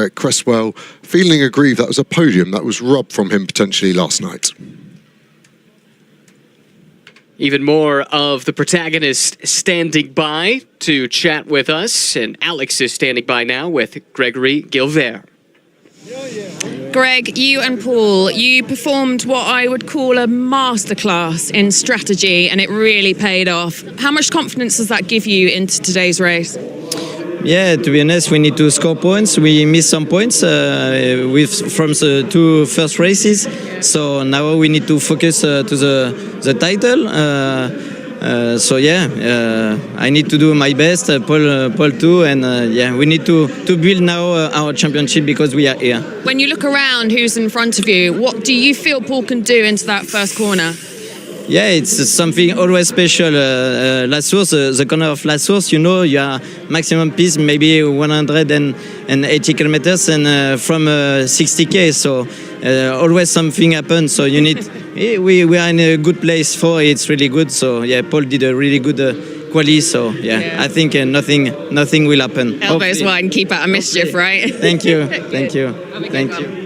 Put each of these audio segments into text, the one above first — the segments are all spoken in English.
Eric Cresswell feeling aggrieved that was a podium that was robbed from him potentially last night. Even more of the protagonists standing by to chat with us, and Alex is standing by now with Gregory Gilvert. Greg, you and Paul, you performed what I would call a masterclass in strategy, and it really paid off. How much confidence does that give you into today's race? Yeah, to be honest, we need to score points. We missed some points from the two first races, so now we need to focus to the title. So yeah, I need to do my best, Paul too, and yeah, we need to build now our championship because we are here. When you look around, who's in front of you, what do you feel Paul can do into that first corner? Yeah, it's something always special. La Source, the corner of La Source, you know, you are maximum pace maybe 180 kilometers and from 60k. So always something happens. So you need. We are in a good place for it. It's really good. So yeah, Paul did a really good quali. So yeah, I think nothing will happen. Elbows wide and keep out of mischief, right? Thank you, thank you, thank you.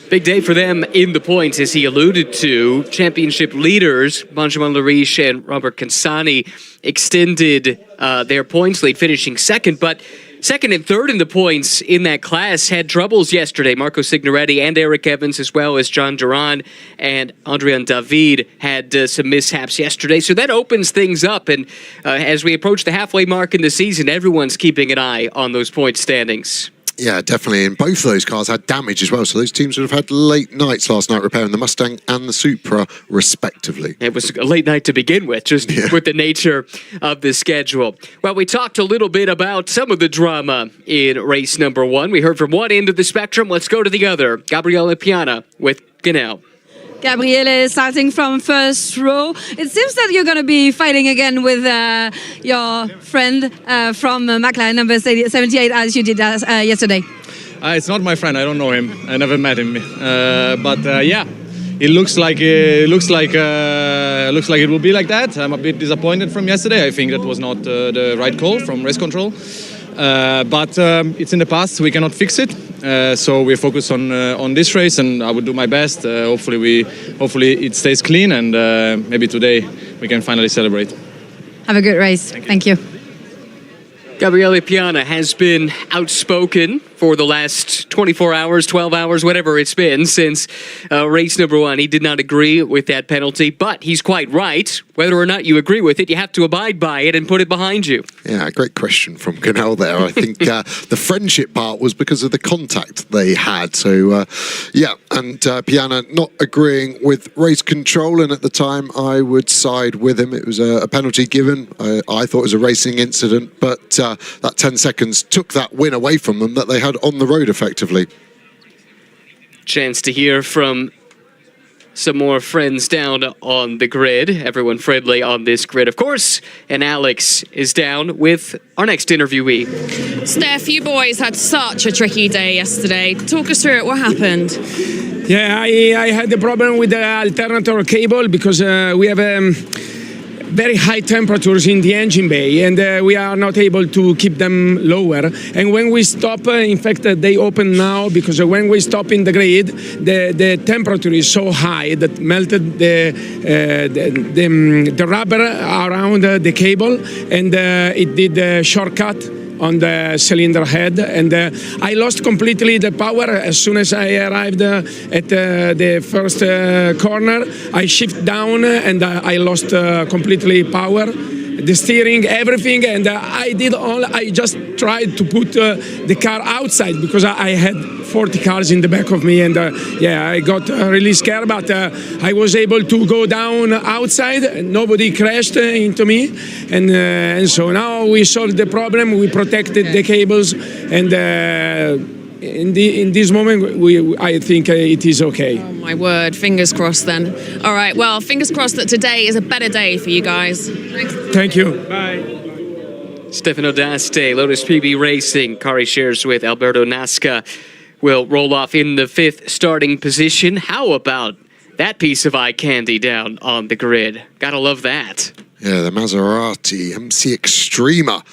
Big day for them in the points, as he alluded to. Championship leaders, Benjamin Lariche and Robert Cansani, extended their points lead, finishing second. But second and third in the points in that class had troubles yesterday. Marco Signoretti and Eric Evans, as well as John Duran and Adrian David, had some mishaps yesterday. So that opens things up. And as we approach the halfway mark in the season, everyone's keeping an eye on those point standings. Yeah, definitely. And both of those cars had damage as well. So those teams would have had late nights last night repairing the Mustang and the Supra, respectively. It was a late night to begin with, just with the nature of the schedule. Well, we talked a little bit about some of the drama in race number one. We heard from one end of the spectrum. Let's go to the other. Gabriele Piana with Ganel. Gabriele, starting from first row. It seems that you're going to be fighting again with your friend from McLaren, number 78, as you did yesterday. It's not my friend. I don't know him. I never met him. But yeah, it looks like it will be like that. I'm a bit disappointed from yesterday. I think that was not the right call from race control. But it's in the past. We cannot fix it. So we focus on this race, and I will do my best. Hopefully it stays clean, and maybe today we can finally celebrate. Have a good race. Thank you. Gabriele Piana has been outspoken for the last 24 hours, 12 hours, whatever it's been since race number one. He did not agree with that penalty, but he's quite right. Whether or not you agree with it, you have to abide by it and put it behind you. Yeah, great question from Ganel there. I think the friendship part was because of the contact they had. So, yeah, and Piana not agreeing with race control, and at the time I would side with him. It was a penalty given. I thought it was a racing incident, but that 10 seconds took that win away from them that they had on the road effectively. Chance to hear from some more friends down on the grid. Everyone friendly on this grid, of course. And Alex is down with our next interviewee. Steph, you boys had such a tricky day yesterday. Talk us through it. What happened? Yeah, I had a problem with the alternator cable because we have very high temperatures in the engine bay, and we are not able to keep them lower. And when we stop, in fact, they open now because when we stop in the grid, the temperature is so high that melted the rubber around the cable, and it did a shortcut on the cylinder head, and I lost completely the power as soon as I arrived at the first corner. I shift down and I lost completely power, the steering, everything, and I just tried to put the car outside because I had 40 cars in the back of me, and yeah, I got really scared, but I was able to go down outside and nobody crashed into me, and so now we solved the problem. We protected the cables, and in this moment I think it is okay. Oh my word, fingers crossed then. All right, well, fingers crossed that today is a better day for you guys. Thank you. Bye. Stefano D'Aste, Lotus PB Racing, Kari shares with Alberto Nasca, will roll off in the fifth starting position. How about that piece of eye candy down on the grid? Gotta love that. Yeah, the Maserati MC Extrema.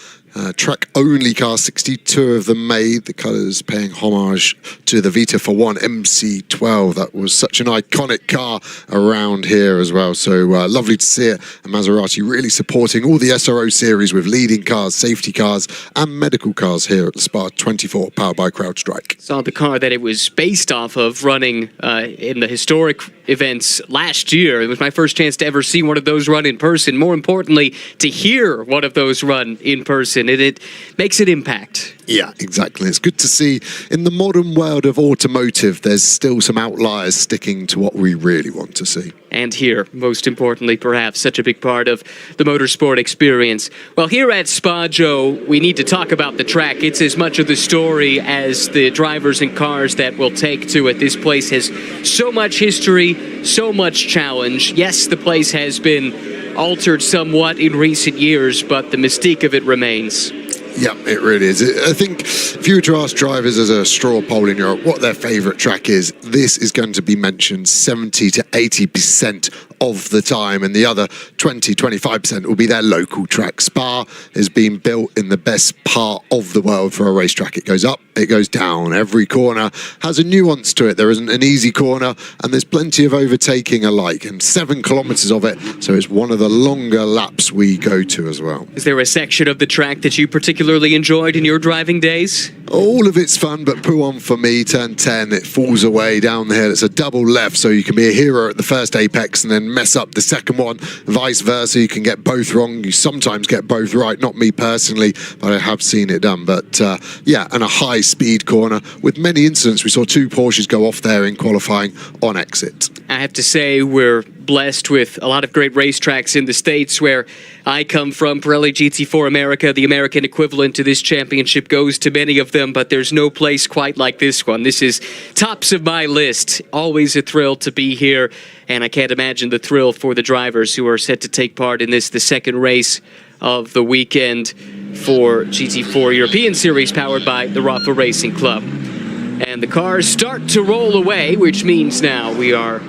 track-only car, 62 of them made. The colours paying homage to the Vita for One MC12. That was such an iconic car around here as well. So lovely to see it. And Maserati really supporting all the SRO series with leading cars, safety cars, and medical cars here at the Spa-24, powered by CrowdStrike. Saw the car that it was based off of running in the historic events last year. It was my first chance to ever see one of those run in person. More importantly, to hear one of those run in person. It makes an impact. Yeah, exactly. It's good to see in the modern world of automotive, there's still some outliers sticking to what we really want to see. And here, most importantly, perhaps, such a big part of the motorsport experience. Well, here at Spa, Joe, we need to talk about the track. It's as much of the story as the drivers and cars that will take to it. This place has so much history, so much challenge. Yes, the place has been altered somewhat in recent years, but the mystique of it remains. Yeah, it really is. I think if you were to ask drivers as a straw poll in Europe what their favourite track is, this is going to be mentioned 70 to 80% of the time, and the other 20-25% will be their local track. Spa has been built in the best part of the world for a racetrack. It goes up, it goes down. Every corner has a nuance to it. There isn't an easy corner, and there's plenty of overtaking alike, and 7 kilometres of it, so it's one of the longer laps we go to as well. Is there a section of the track that you particularly enjoyed in your driving days? All of it's fun, but Pouhon for me, turn 10, it falls away down the hill. It's a double left, so you can be a hero at the first apex and then mess up the second one. Vice versa, you can get both wrong. You sometimes get both right. Not me personally, but I have seen it done. But yeah, and a high speed corner with many incidents. We saw 2 Porsches go off there in qualifying on exit. I have to say we're blessed with a lot of great racetracks in the States. Where I come from, Pirelli GT4 America, the American equivalent to this championship, goes to many of them, but there's no place quite like this one. This is tops of my list. Always a thrill to be here, and I can't imagine the thrill for the drivers who are set to take part in this, the second race of the weekend for GT4 European Series, powered by the Rafa Racing Club. And the cars start to roll away, which means now we are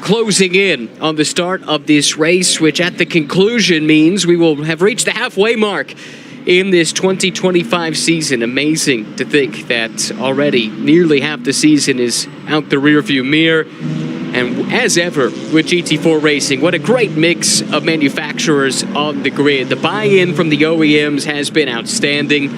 closing in on the start of this race, which at the conclusion means we will have reached the halfway mark in this 2025 season. Amazing to think that already nearly half the season is out the rearview mirror. And as ever with GT4 Racing, what a great mix of manufacturers on the grid. The buy-in from the OEMs has been outstanding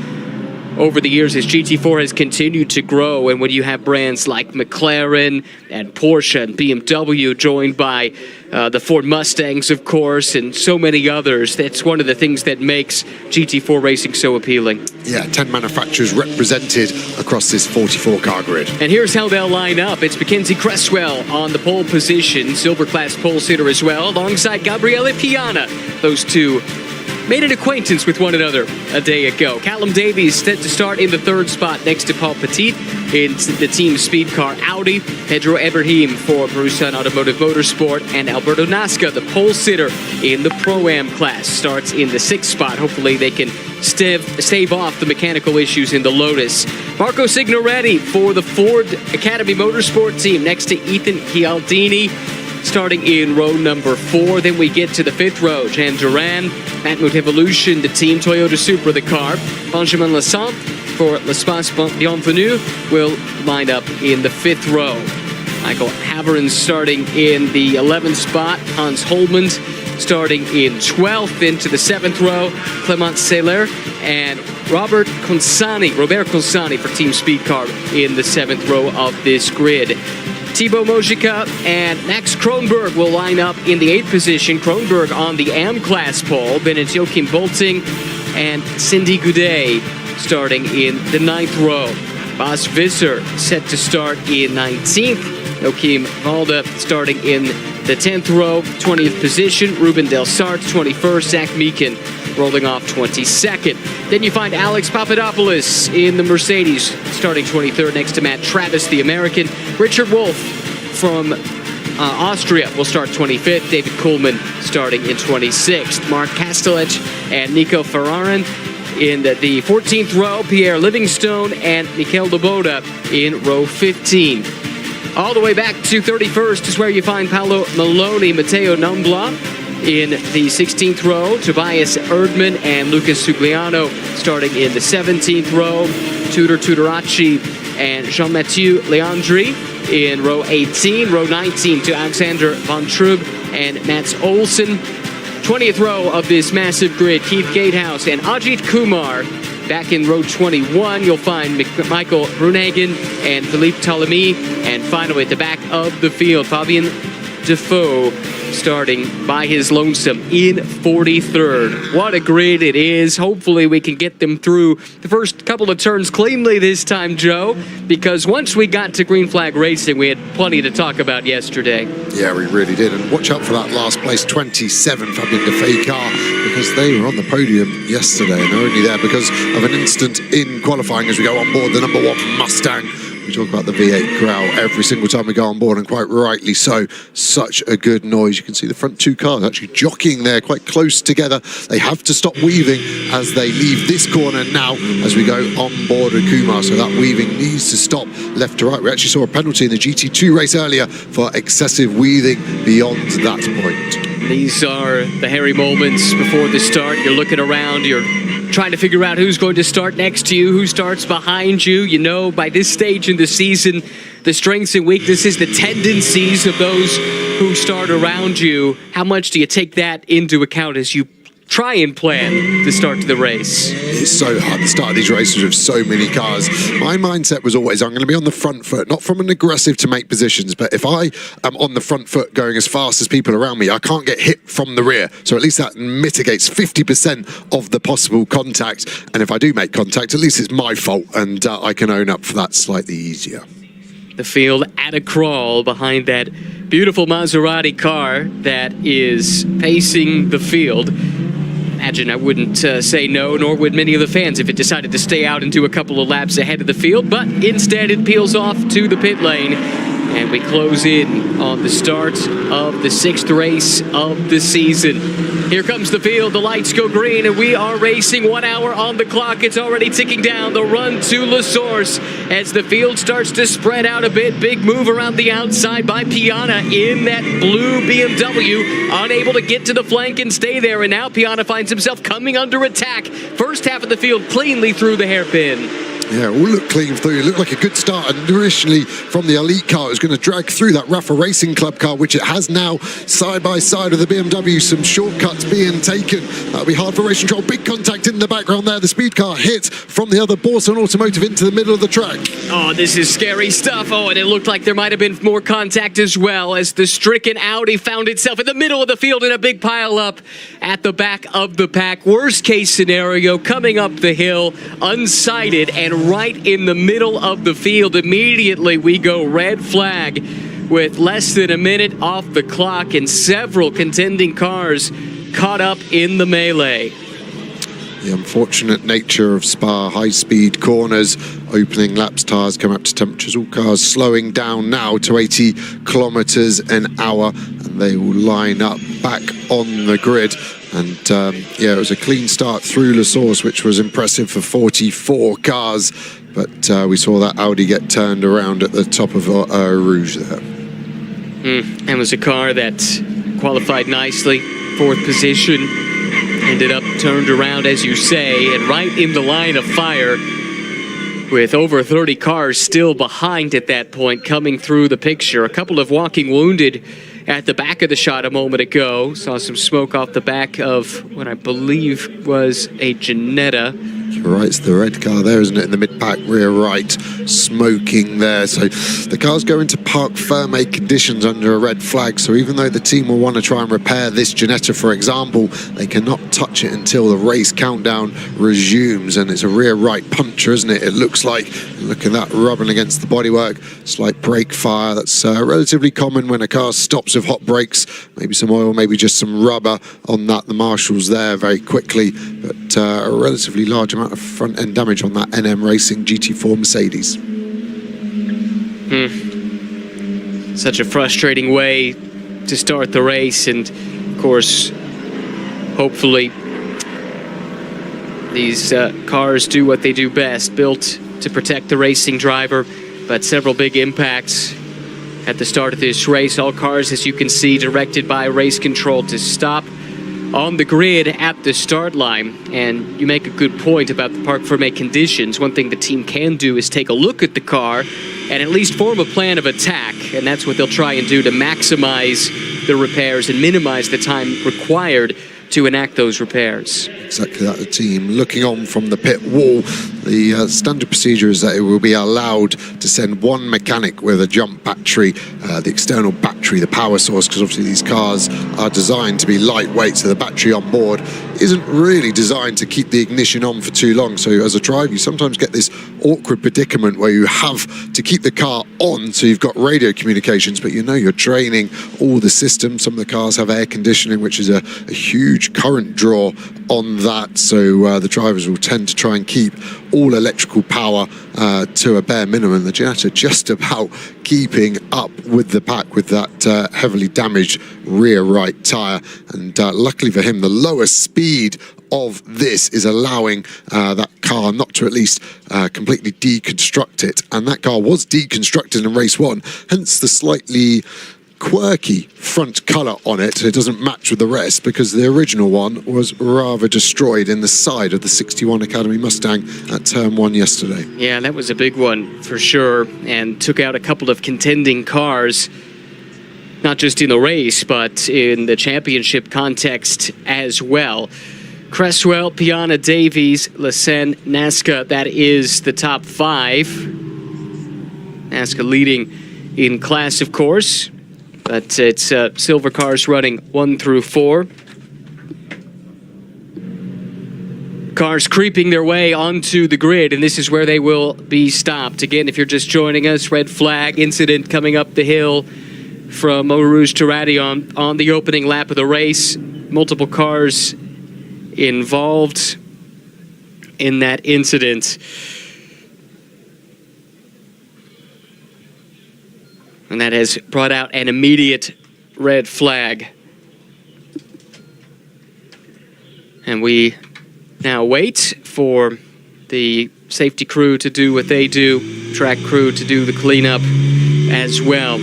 over the years as GT4 has continued to grow, and when you have brands like McLaren and Porsche and BMW joined by the Ford Mustangs, of course, and so many others, that's one of the things that makes GT4 Racing so appealing. Yeah, 10 manufacturers represented across this 44-car grid. And here's how they'll line up. It's Mackenzie Cresswell on the pole position, silver class pole sitter as well, alongside Gabriele Piana. Those two made an acquaintance with one another a day ago. Callum Davies set to start in the 3rd spot next to Paul Petit in the team speed car Audi. Pedro Ebrahim for Borussia Automotive Motorsport, and Alberto Nasca, the pole sitter in the Pro-Am class, starts in the 6th spot. Hopefully they can stave off the mechanical issues in the Lotus. Marco Signoretti for the Ford Academy Motorsport team next to Ethan Chialdini, starting in row number 4. Then we get to the 5th row. Jan Duran, Matmut Evolution, the team Toyota Supra, the car. Benjamin Lassant for L'Espace Bienvenue will line up in the 5th row. Michael Haveren starting in the 11th spot. Hans Holmand starting in 12th. Into the 7th row, Clement Seller and Robert Consani for Team Speed Car in the 7th row of this grid. Thibaut Mojica and Max Kronberg will line up in the 8th position. Kronberg on the AM class pole. Then it's Joachim Bolting and Cindy Goudet starting in the 9th row. Bas Visser set to start in 19th. Joachim Valde starting in the 10th row, 20th position. Ruben Del Sart, 21st. Zach Meekin rolling off 22nd. Then you find Alex Papadopoulos in the Mercedes, starting 23rd next to Matt Travis, the American. Richard Wolff from Austria will start 25th. David Kuhlman starting in 26th. Mark Kastelec and Nico Ferrarin in the 14th row. Pierre Livingstone and Mikel Loboda in row 15. All the way back to 31st is where you find Paolo Maloney, Matteo Numbla, In the 16th row, Tobias Erdmann and Lucas Sugliano starting in the 17th row. Tudor Tudoraci and Jean-Mathieu Leandri in row 18. Row 19 to Alexander Von Trub and Mats Olsen. 20th row of this massive grid, Keith Gatehouse and Ajith Kumar. Back in row 21, you'll find Michael Brunhagen and Philippe Ptolemy. And finally, at the back of the field, Fabien Defoe starting by his lonesome in 43rd. What a grid it is. Hopefully we can get them through the first couple of turns cleanly this time, Joe, because once we got to green flag racing, we had plenty to talk about yesterday. Yeah, we really did. And watch out for that last place 27 Fabien Defoe car, because they were on the podium yesterday and they're only there because of an incident in qualifying as we go on board the number 1 Mustang. We talk about the V8 growl every single time we go on board, and quite rightly so. Such a good noise. You can see the front 2 cars actually jockeying there quite close together. They have to stop weaving as they leave this corner now as we go on board with Kumar. So that weaving needs to stop left to right. We actually saw a penalty in the GT2 race earlier for excessive weaving beyond that point. These are the hairy moments before the start. You're looking around, you're trying to figure out who's going to start next to you, who starts behind you. You know, by this stage in the season, the strengths and weaknesses, the tendencies of those who start around you. How much do you take that into account as you try and plan the start to the race? It's so hard to start these races with so many cars. My mindset was always, I'm going to be on the front foot, not from an aggressive to make positions, but if I am on the front foot going as fast as people around me, I can't get hit from the rear. So at least that mitigates 50% of the possible contact. And if I do make contact, at least it's my fault, and I can own up for that slightly easier. The field at a crawl behind that beautiful Maserati car that is pacing the field. Imagine I wouldn't say no, nor would many of the fans if it decided to stay out and do a couple of laps ahead of the field, but instead it peels off to the pit lane, and we close in on the start of the 6th race of the season. Here comes the field, the lights go green, and we are racing. 1 hour on the clock. It's already ticking down the run to La Source as the field starts to spread out a bit. Big move around the outside by Piana in that blue BMW, unable to get to the flank and stay there, and now Piana finds himself coming under attack. First half of the field cleanly through the hairpin. Yeah, all looked clean through. It looked like a good start. And initially from the elite car, it was going to drag through that Rafa Racing Club car, which it has now side by side with the BMW. Some shortcuts being taken. That'll be hard for race control. Big contact in the background there. The speed car hit from the other Borson Automotive into the middle of the track. Oh, this is scary stuff. Oh, and it looked like there might have been more contact as well as the stricken Audi found itself in the middle of the field in a big pile up at the back of the pack. Worst case scenario, coming up the hill, unsighted and right in the middle of the field. Immediately we go red flag with less than a minute off the clock and several contending cars caught up in the melee. The unfortunate nature of Spa, high-speed corners, opening laps, tires come up to temperatures, all cars slowing down now to 80 kilometers an hour, and they will line up back on the grid. And yeah, it was a clean start through La Source, which was impressive for 44 cars, but we saw that Audi get turned around at the top of Rouge there. And was a car that qualified nicely, 4th position. Ended up turned around, as you say, and right in the line of fire with over 30 cars still behind at that point coming through the picture. A couple of walking wounded at the back of the shot a moment ago. Saw some smoke off the back of what I believe was a Ginetta. You're right, it's the red car there, isn't it, in the mid-pack rear right, smoking there. So the cars go into parc ferme conditions under a red flag, so even though the team will want to try and repair this Ginetta, for example, they cannot touch it until the race countdown resumes. And it's a rear right puncher, isn't it? It looks like, look at that rubbing against the bodywork, slight brake fire. That's relatively common when a car stops with hot brakes. Maybe some oil, maybe just some rubber on that. The marshals there very quickly, but a relatively large amount of front end damage on that NM Racing GT4 Mercedes. Such a frustrating way to start the race, and of course hopefully these cars do what they do best, built to protect the racing driver, but several big impacts at the start of this race. All cars, as you can see, directed by race control to stop on the grid at the start line. And you make a good point about the parc fermé conditions. One thing the team can do is take a look at the car and at least form a plan of attack. And that's what they'll try and do to maximize the repairs and minimize the time required to enact those repairs. Exactly that. The team looking on from the pit wall. The standard procedure is that it will be allowed to send one mechanic with a jump battery, the external battery, the power source, because obviously these cars are designed to be lightweight, so the battery on board isn't really designed to keep the ignition on for too long. So as a driver, you sometimes get this awkward predicament where you have to keep the car on, so you've got radio communications, but you know you're draining all the systems. Some of the cars have air conditioning, which is a huge current draw on that, so the drivers will tend to try and keep all electrical power to a bare minimum. The Giannetta just about keeping up with the pack with that heavily damaged rear right tyre, and luckily for him, the lowest speed of this is allowing that car not to at least completely deconstruct it, and that car was deconstructed in race 1, hence the slightly quirky front colour on it. It doesn't match with the rest because the original one was rather destroyed in the side of the 61 Academy Mustang at turn 1 yesterday. Yeah, that was a big one for sure, and took out a couple of contending cars, not just in the race, but in the championship context as well. Cresswell, Piana, Davies, Lassen, Nasca, that is the top 5. Nasca leading in class, of course, but it's silver cars running 1 through 4. Cars creeping their way onto the grid, and this is where they will be stopped. Again, if you're just joining us, red flag incident coming up the hill from Motor Rouge to Raidillon on the opening lap of the race. Multiple cars involved in that incident. And that has brought out an immediate red flag. And we now wait for the safety crew to do what they do, track crew to do the cleanup as well.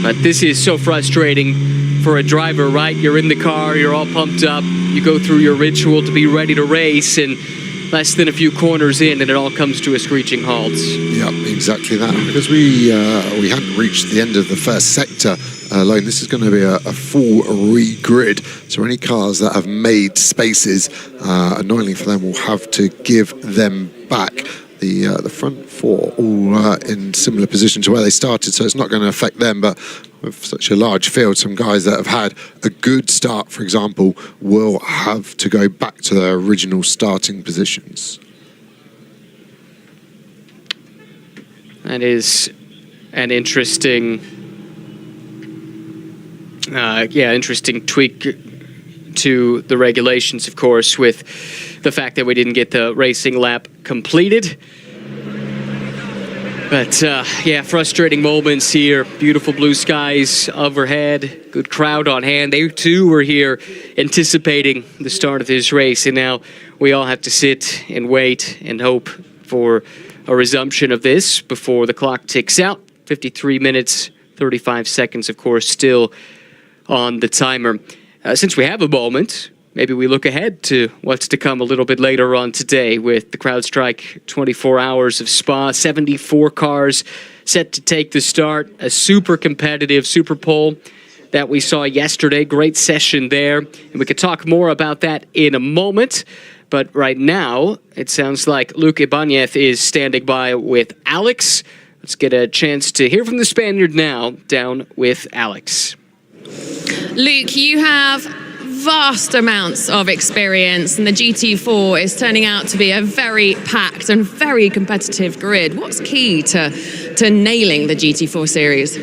But this is so frustrating for a driver, right? You're in the car, you're all pumped up, you go through your ritual to be ready to race, and less than a few corners in, and it all comes to a screeching halt. Yeah, exactly that. Because we hadn't reached the end of the first sector line, this is going to be a full re-grid. So any cars that have made spaces, annoyingly for them, will have to give them back. The front 4 all in similar position to where they started, so it's not going to affect them, but with such a large field, some guys that have had a good start, for example, will have to go back to their original starting positions. That is an interesting, interesting tweak to the regulations, of course, with the fact that we didn't get the racing lap completed. But yeah, frustrating moments here. Beautiful blue skies overhead, good crowd on hand. They too were here anticipating the start of this race, and now we all have to sit and wait and hope for a resumption of this before the clock ticks out. 53 minutes, 35 seconds, of course, still on the timer. Since we have a moment, maybe we look ahead to what's to come a little bit later on today with the CrowdStrike 24 Hours of Spa. 74 cars set to take the start. A super competitive Super Pole that we saw yesterday. Great session there. And we could talk more about that in a moment. But right now, it sounds like Luke Ibanez is standing by with Alex. Let's get a chance to hear from the Spaniard now, down with Alex. Luke, you have vast amounts of experience, and the GT4 is turning out to be a very packed and very competitive grid. What's key to nailing the GT4 series?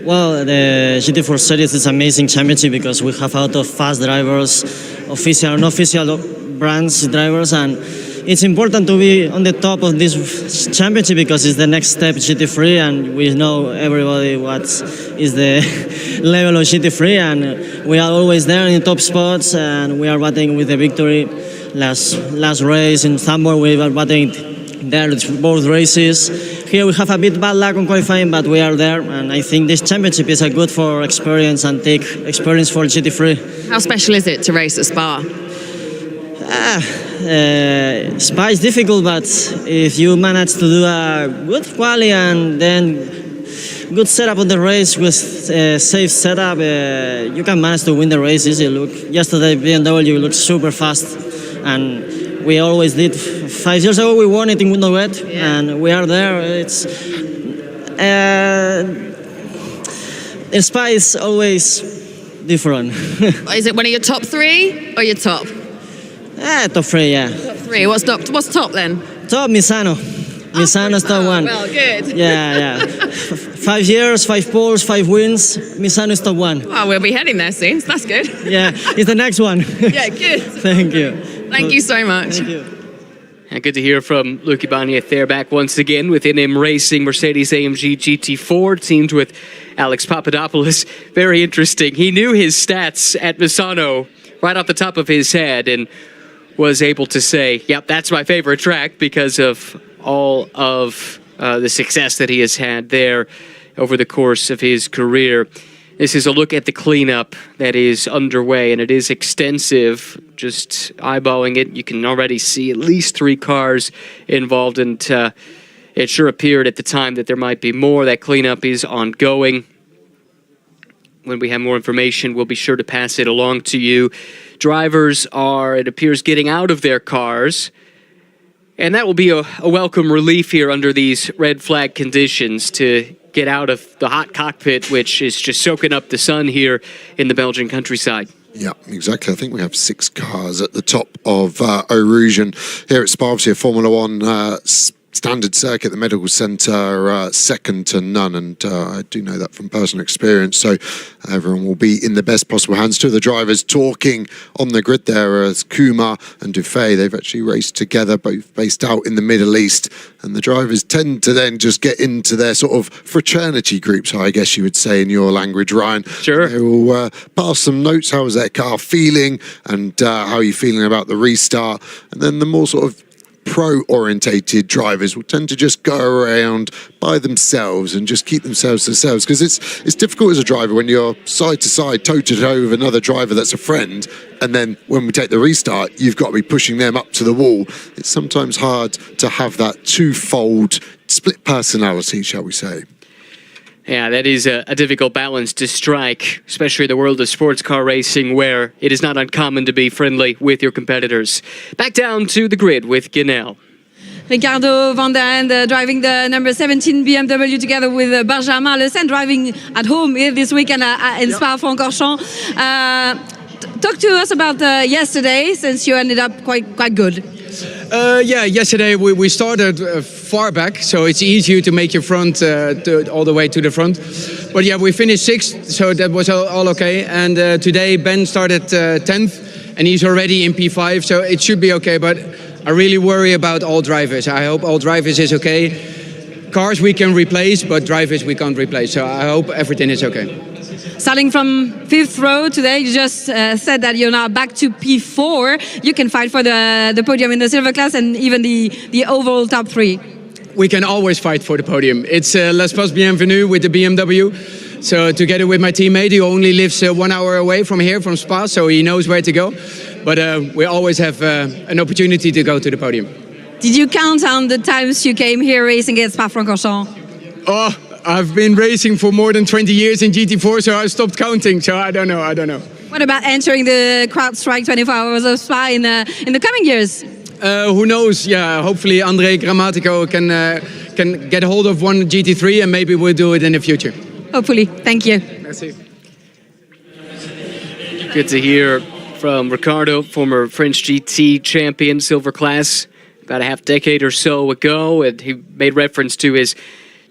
Well, the GT4 series is an amazing championship because we have a lot of fast drivers, official and unofficial brands drivers, and it's important to be on the top of this championship because it's the next step GT3, and we know everybody what is the level of GT3, and we are always there in the top spots, and we are batting with the victory. Last race in Zandvoort, we were batting there both races. here we have a bit bad luck on qualifying, but we are there, and I think this championship is a good for experience and take experience for GT3. How special is it to race at Spa? Spa is difficult, but if you manage to do a good quali and then good setup on the race with safe setup, you can manage to win the race easy. Look, yesterday BMW looked super fast, and we always did. 5 years ago we won it in Window-Wet, and we are there. It's Spa is always different. Is it one of your top 3 or your top? Top 3, yeah. Top 3. What's top then? Top Misano. Misano's top 1. Well, good. Yeah. 5 years, 5 poles, 5 wins. Misano's top 1. Well, we'll be heading there soon, so that's good. Yeah, it's the next one. Yeah, good. Thank you. Thank you so much. Thank you. And good to hear from Luke Ibanez there, back once again with NM Racing Mercedes-AMG GT4, teamed with Alex Papadopoulos. Very interesting. He knew his stats at Misano right off the top of his head and was able to say, yep, that's my favorite track because of all of the success that he has had there over the course of his career. This is a look at the cleanup that is underway, and it is extensive. Just eyeballing it, you can already see at least 3 cars involved, and it sure appeared at the time that there might be more. That cleanup is ongoing. When we have more information, we'll be sure to pass it along to you. Drivers are, it appears, getting out of their cars, and that will be a welcome relief here under these red flag conditions to get out of the hot cockpit, which is just soaking up the sun here in the Belgian countryside. Yeah, exactly. I think we have 6 cars at the top of Eau Rouge, and here at Spa, obviously a Formula One standard circuit, the medical centre, second to none, and I do know that from personal experience, so everyone will be in the best possible hands. 2 of the drivers talking on the grid there as Kumar and Dufay. They've actually raced together, both based out in the Middle East, and the drivers tend to then just get into their sort of fraternity groups, I guess you would say in your language, Ryan. Sure. They will pass some notes. How is their car feeling, and how are you feeling about the restart? And then the more sort of pro-orientated drivers will tend to just go around by themselves and just keep themselves to themselves, because it's difficult as a driver when you're side to side, toe to toe with another driver that's a friend, and then when we take the restart, you've got to be pushing them up to the wall. It's sometimes hard to have that twofold split personality, shall we say. Yeah, that is a difficult balance to strike, especially in the world of sports car racing, where it is not uncommon to be friendly with your competitors. Back down to the grid with Guinel. Ricardo van der Ende driving the number 17 BMW together with Benjamin Le Sen, driving at home here this weekend in Spa-Francorchamps. Talk to us about yesterday, since you ended up quite good. Yeah, yesterday we started far back, so it's easier to make your front all the way to the front. But yeah, we finished 6th, so that was all okay. And today Ben started 10th, and he's already in P5, so it should be okay. But I really worry about all drivers. I hope all drivers is okay. Cars we can replace, but drivers we can't replace. So I hope everything is okay. Starting from 5th row today, you just said that you're now back to P4. You can fight for the podium in the silver class and even the overall top 3. We can always fight for the podium. It's Les Pas Bienvenue with the BMW. So together with my teammate, who only lives 1 hour away from here, from Spa, so he knows where to go. But we always have an opportunity to go to the podium. Did you count on the times you came here racing at Spa-Francorchamps? Oh, I've been racing for more than 20 years in GT4, so I stopped counting, so I don't know. What about entering the CrowdStrike 24 Hours of Spa in the coming years? Who knows? Yeah, hopefully André Grammatico can get hold of one GT3, and maybe we'll do it in the future. Hopefully. Thank you. Merci. Good to hear from Ricardo, former French GT champion, silver class, about a half decade or so ago, and he made reference to his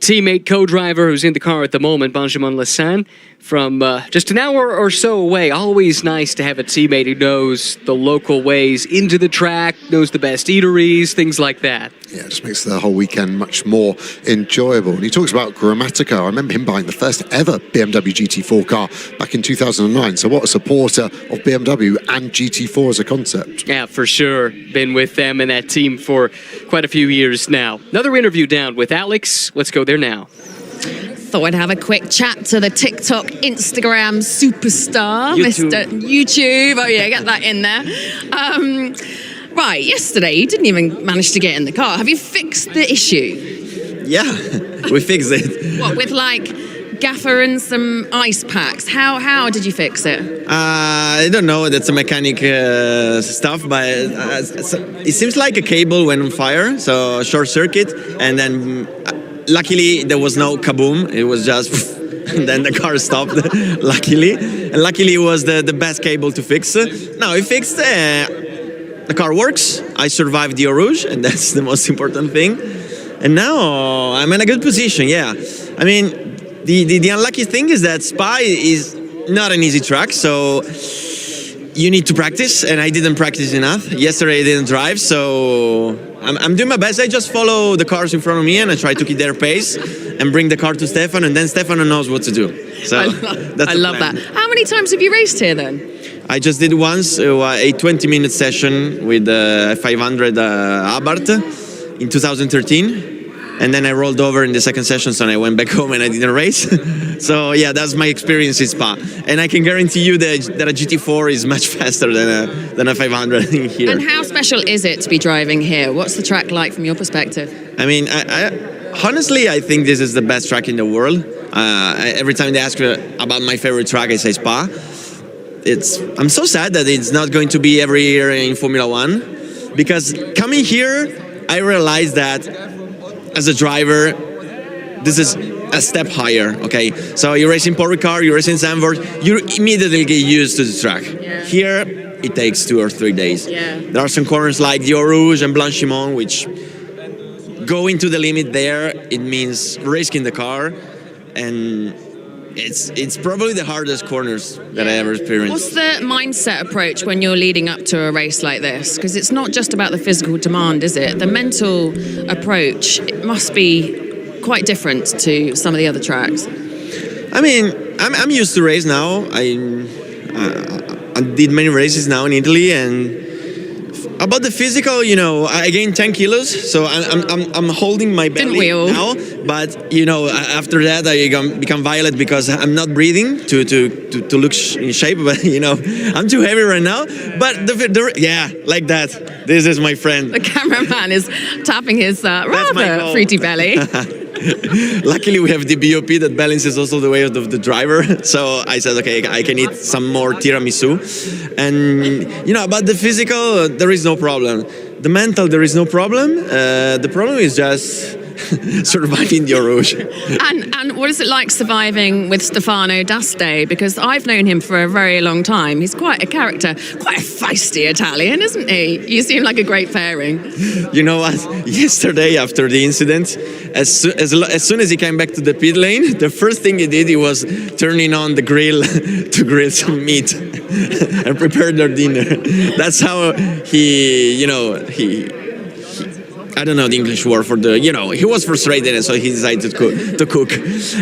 teammate, co-driver who's in the car at the moment, Benjamin Lassagne, from just an hour or so away. Always nice to have a teammate who knows the local ways into the track, knows the best eateries, things like that. Yeah, it just makes the whole weekend much more enjoyable. And he talks about Grammatica. I remember him buying the first ever BMW GT4 car back in 2009. So what a supporter of BMW and GT4 as a concept. Yeah, for sure. Been with them and that team for quite a few years now. Another interview down with Alex. Let's go there now. Thought I'd have a quick chat to the TikTok, Instagram superstar, YouTube. Mr. YouTube. Oh yeah, get that in there. Right, yesterday you didn't even manage to get in the car. Have you fixed the issue? Yeah, we fixed it. What, with like gaffer and some ice packs? How did you fix it? I don't know, that's a mechanic stuff, but it seems like a cable went on fire, so short circuit, and then luckily there was no kaboom, it was just and then the car stopped, luckily. And luckily it was the best cable to fix. Now we fixed, the car works, I survived the Eau Rouge, and that's the most important thing. And now I'm in a good position, yeah. I mean, the unlucky thing is that Spa is not an easy track, so you need to practice, and I didn't practice enough. Yesterday I didn't drive, so I'm doing my best. I just follow the cars in front of me, and I try to keep their pace and bring the car to Stefano, and then Stefano knows what to do. So I that's love that. How many times have you raced here then? I just did once a 20-minute session with 500 Abarth in 2013. And then I rolled over in the second session, so I went back home and I didn't race. So yeah, that's my experience in Spa. And I can guarantee you that a GT4 is much faster than a 500 here. And how special is it to be driving here? What's the track like from your perspective? I mean, honestly, I think this is the best track in the world. Every time they ask me about my favorite track, I say Spa. I'm so sad that it's not going to be every year in Formula One, because coming here, I realized that as a driver, this is a step higher, okay? So you race in Paul Ricard, you race in Zandvoort, you immediately get used to the track. Yeah. Here, it takes 2 or 3 days. Yeah. There are some corners like the Eau Rouge and Blanchimont, which going to the limit there, it means risking the car, and it's probably the hardest corners that I ever experienced. What's the mindset approach when you're leading up to a race like this? Because it's not just about the physical demand, is it? The mental approach, it must be quite different to some of the other tracks. I mean, I'm used to race now. I did many races now in Italy, and about the physical, you know, I gained 10 kilos, so I'm holding my belly now. But you know, after that, I become violet because I'm not breathing to look in shape. But you know, I'm too heavy right now. But yeah, like that. This is my friend. The cameraman is tapping his rather fruity belly. Luckily, we have the BOP that balances also the weight of the driver. So I said, okay, I can eat some more tiramisu. And, you know, about the physical, there is no problem. The mental, there is no problem. The problem is just surviving the Eau Rouge. And what is it like surviving with Stefano d'Aste? Because I've known him for a very long time. He's quite a character, quite a feisty Italian, isn't he? You seem like a great pairing. You know what? Yesterday, after the incident, as soon as he came back to the pit lane, the first thing he did, he was turning on the grill to grill some meat and prepare their dinner. That's how he, you know, I don't know the English word for the, you know, he was frustrated, and so he decided to cook.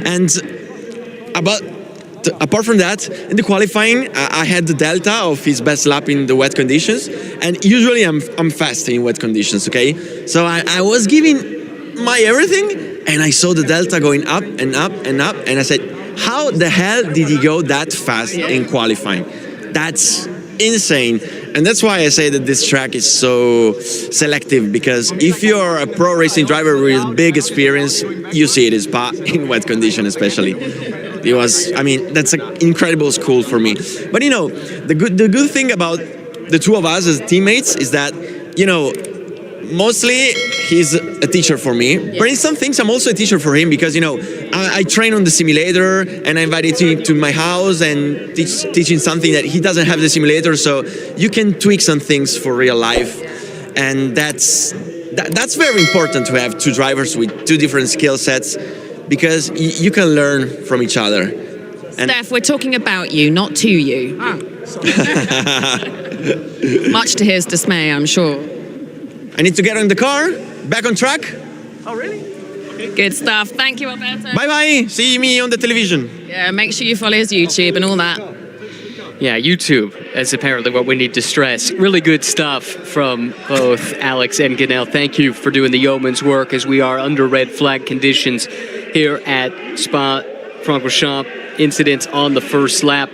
And apart from that, in the qualifying, I had the delta of his best lap in the wet conditions, and usually I'm fast in wet conditions, okay? So I was giving my everything, and I saw the delta going up and up and up, and I said, how the hell did he go that fast in qualifying? That's insane. And that's why I say that this track is so selective, because if you're a pro racing driver with big experience, you see it in Spa, in wet condition especially. It was, I mean, that's an incredible school for me. But you know, the good thing about the two of us as teammates is that, you know, mostly he's a teacher for me, but in some things I'm also a teacher for him, because, you know, I train on the simulator, and I invited him to my house and teaching something that he doesn't have the simulator, so you can tweak some things for real life. And that's very important, to have two drivers with two different skill sets, because you can learn from each other. And Steph, we're talking about you, not to you. Much to his dismay, I'm sure. I need to get in the car, back on track. Oh, really? Good stuff. Thank you, Alberto. Bye-bye. See me on the television. Yeah, make sure you follow his YouTube and all that. Yeah, YouTube is apparently what we need to stress. Really good stuff from both Alex and Ganel. Thank you for doing the yeoman's work as we are under red flag conditions here at Spa-Francorchamps. Incidents on the first lap,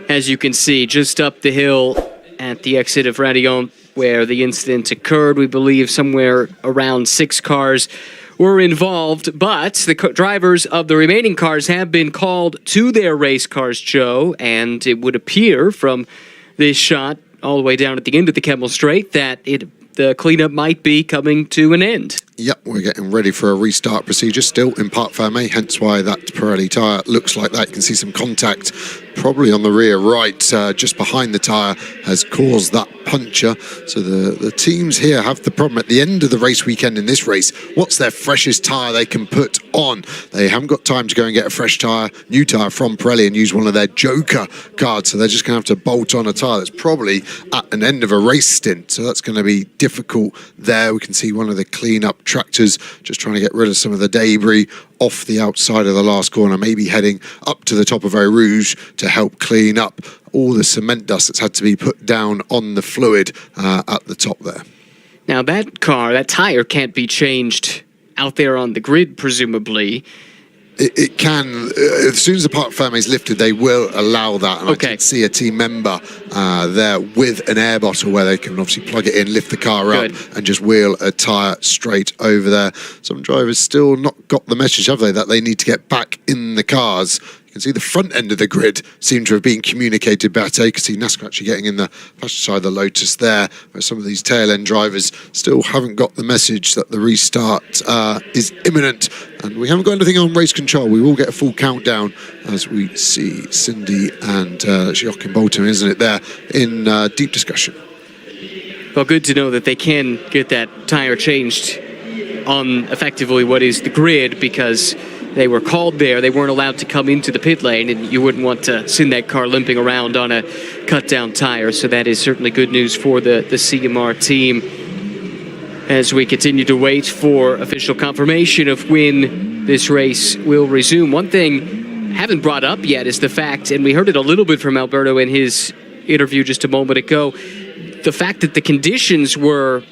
as you can see, just up the hill at the exit of Radillon where the incident occurred. We believe somewhere around 6 cars were involved, but the drivers of the remaining cars have been called to their race cars, Joe, and it would appear from this shot all the way down at the end of the Kemmel Straight that the cleanup might be coming to an end. Yep, we're getting ready for a restart procedure still in Parc Fermé, hence why that Pirelli tyre looks like that. You can see some contact probably on the rear right, just behind the tyre, has caused that puncture. So the teams here have the problem at the end of the race weekend in this race. What's their freshest tyre they can put on? They haven't got time to go and get a fresh tyre, new tyre from Pirelli and use one of their Joker cards. So they're just going to have to bolt on a tyre that's probably at an end of a race stint. So that's going to be difficult there. We can see one of the clean-up tractors just trying to get rid of some of the debris off the outside of the last corner, maybe heading up to the top of Eau Rouge to help clean up all the cement dust that's had to be put down on the fluid at the top there. Now that tire can't be changed out there on the grid, presumably. It can, as soon as the Parc Fermé is lifted, they will allow that. And okay. I did see a team member there with an air bottle where they can obviously plug it in, lift the car up, and just wheel a tyre straight over there. Some drivers still not got the message, have they, that they need to get back in the cars. You can see the front end of the grid seem to have been communicated better. You can see NASCAR actually getting in the passenger side of the Lotus there, where some of these tail end drivers still haven't got the message that the restart is imminent. And we haven't got anything on race control. We will get a full countdown as we see Cindy and Joachim Bolton, isn't it, there in deep discussion. Well, good to know that they can get that tire changed on effectively what is the grid, because they were called there. They weren't allowed to come into the pit lane, and you wouldn't want to send that car limping around on a cut-down tire. So that is certainly good news for the CMR team as we continue to wait for official confirmation of when this race will resume. One thing I haven't brought up yet is the fact, and we heard it a little bit from Alberto in his interview just a moment ago, the fact that the conditions were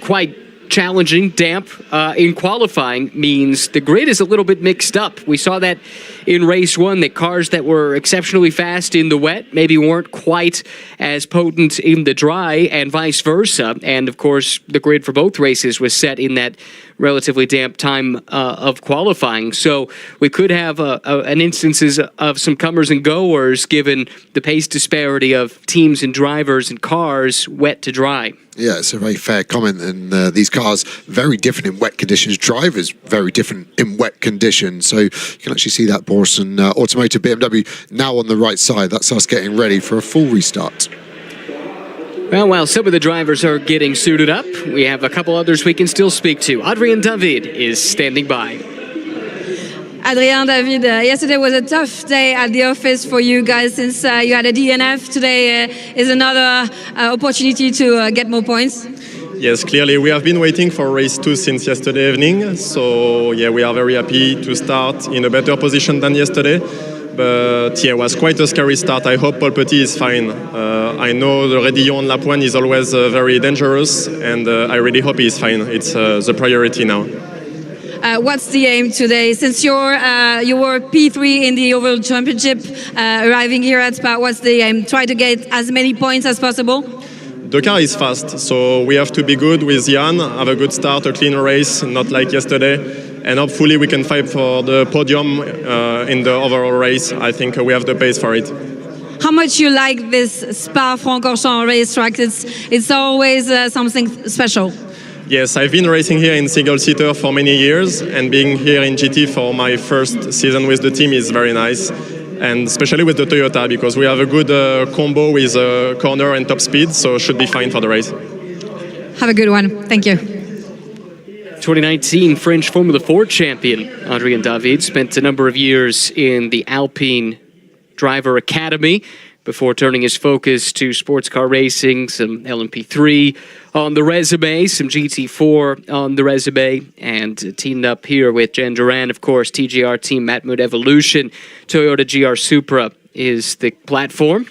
quite challenging, damp in qualifying means the grid is a little bit mixed up. We saw that in race 1, that cars that were exceptionally fast in the wet maybe weren't quite as potent in the dry, and vice versa. And of course, the grid for both races was set in that relatively damp time of qualifying. So we could have an instances of some comers and goers given the pace disparity of teams and drivers and cars, wet to dry. Yeah, it's a very fair comment. And these cars, very different in wet conditions. Drivers, very different in wet conditions. So you can actually see that Borson Automotive BMW now on the right side. That's us getting ready for a full restart. Well, while some of the drivers are getting suited up, we have a couple others we can still speak to. Adrien David is standing by. Adrien David, yesterday was a tough day at the office for you guys since you had a DNF. Today is another opportunity to get more points. Yes, clearly we have been waiting for race 2 since yesterday evening. So yeah, we are very happy to start in a better position than yesterday. But yeah, it was quite a scary start. I hope Paul Petit is fine. I know the Radillon lap 1 is always very dangerous, and I really hope he is fine. It's the priority now. What's the aim today? Since you were P3 in the Oval Championship, arriving here at Spa, what's the aim? Try to get as many points as possible? The car is fast, so we have to be good with Jan, have a good start, a clean race, not like yesterday. And hopefully we can fight for the podium in the overall race. I think we have the pace for it. How much you like this Spa-Francorchamps racetrack? It's always something special. Yes, I've been racing here in single-seater for many years, and being here in GT for my first season with the team is very nice. And especially with the Toyota, because we have a good combo with corner and top speed, so should be fine for the race. Have a good one. Thank you. 2019 French Formula 4 champion Adrien David spent a number of years in the Alpine Driver Academy before turning his focus to sports car racing, some LMP3 on the resume, some GT4 on the resume, and teamed up here with Jan Duran, of course, TGR Team Matmut Evolution. Toyota GR Supra is the platform.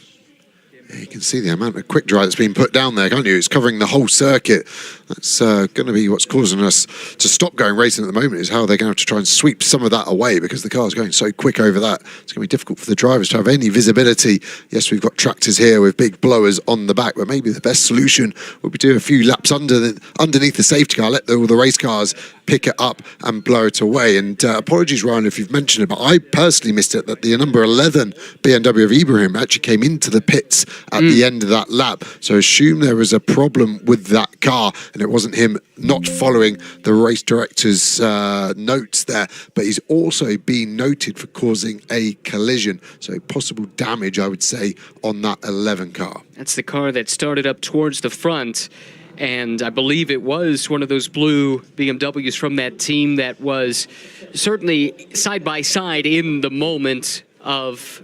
Yeah, you can see the amount of quick dry that's been put down there, can't you? It's covering the whole circuit. That's going to be what's causing us to stop going racing at the moment, is how they're going to have to try and sweep some of that away because the car's going so quick over that. It's going to be difficult for the drivers to have any visibility. Yes, we've got tractors here with big blowers on the back, but maybe the best solution would be to do a few laps underneath the safety car, let all the race cars pick it up and blow it away. And apologies, Ryan, if you've mentioned it, but I personally missed it that the number 11 BMW of Ibrahim actually came into the pits at the end of that lap. So assume there was a problem with that car and it wasn't him not following the race director's notes there, but he's also been noted for causing a collision. So possible damage, I would say, on that 11 car. That's the car that started up towards the front. And I believe it was one of those blue BMWs from that team that was certainly side by side in the moment of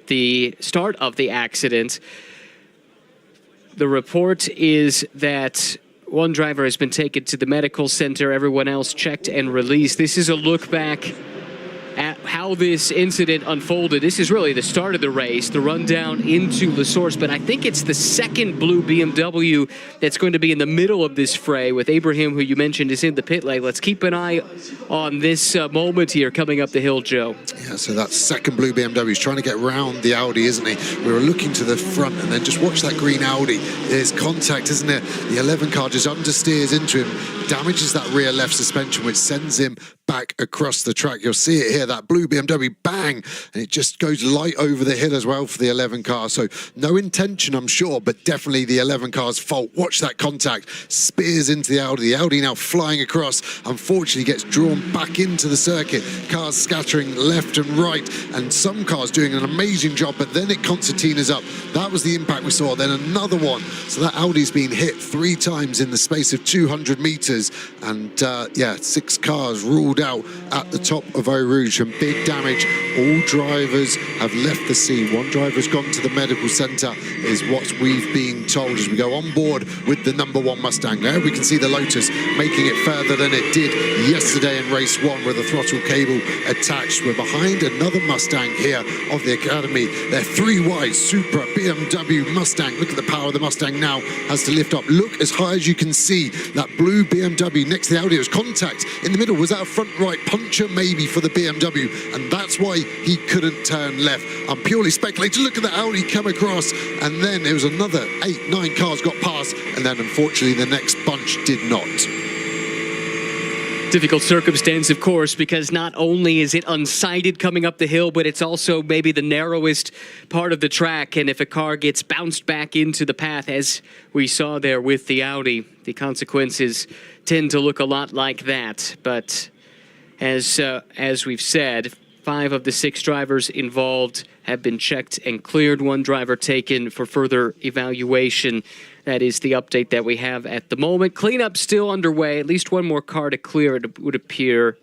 the start of the accident. The report is that one driver has been taken to the medical center, everyone else checked and released. This is a look back at how this incident unfolded. This is really the start of the race, the rundown into La Source, but I think it's the second blue BMW that's going to be in the middle of this fray with Ibrahim, who you mentioned is in the pit lane. Let's keep an eye on this moment here coming up the hill, Joe. Yeah, so that second blue BMW is trying to get round the Audi, isn't he? We were looking to the front and then just watch that green Audi. There's contact, isn't it? The 11 car just understeers into him, damages that rear left suspension, which sends him back across the track. You'll see it here, that blue BMW, bang, and it just goes light over the hill as well for the 11 car. So no intention, I'm sure, but definitely the 11 car's fault. Watch that contact, spears into the Audi now flying across, unfortunately gets drawn back into the circuit. Cars scattering left and right, and some cars doing an amazing job, but then it concertinas up. That was the impact we saw. Then another one. So that Audi's been hit 3 times in the space of 200 meters, and yeah, 6 cars ruled out at the top of Eau Rouge, and big damage. All drivers have left the scene. One driver's gone to the medical centre, is what we've been told as we go on board with the number 1 Mustang. There we can see the Lotus making it further than it did yesterday in race 1 with a throttle cable attached. We're behind another Mustang here of the Academy. They're 3 wide, Supra, BMW, Mustang. Look at the power of the Mustang now, has to lift up. Look as high as you can see. That blue BMW next to the Audi. It was contact in the middle. Was that a front right puncture maybe for the BMW? And that's why he couldn't turn left. I'm purely speculating. Look at the Audi come across, and then there was another 8, 9 cars got past, and then unfortunately the next bunch did not. Difficult circumstance, of course, because not only is it unsighted coming up the hill, but it's also maybe the narrowest part of the track. And if a car gets bounced back into the path, as we saw there with the Audi, the consequences tend to look a lot like that. But as we've said, 5 of the 6 drivers involved have been checked and cleared. 1 driver taken for further evaluation. That is the update that we have at the moment. Cleanup still underway. At least 1 more car to clear, it would appear,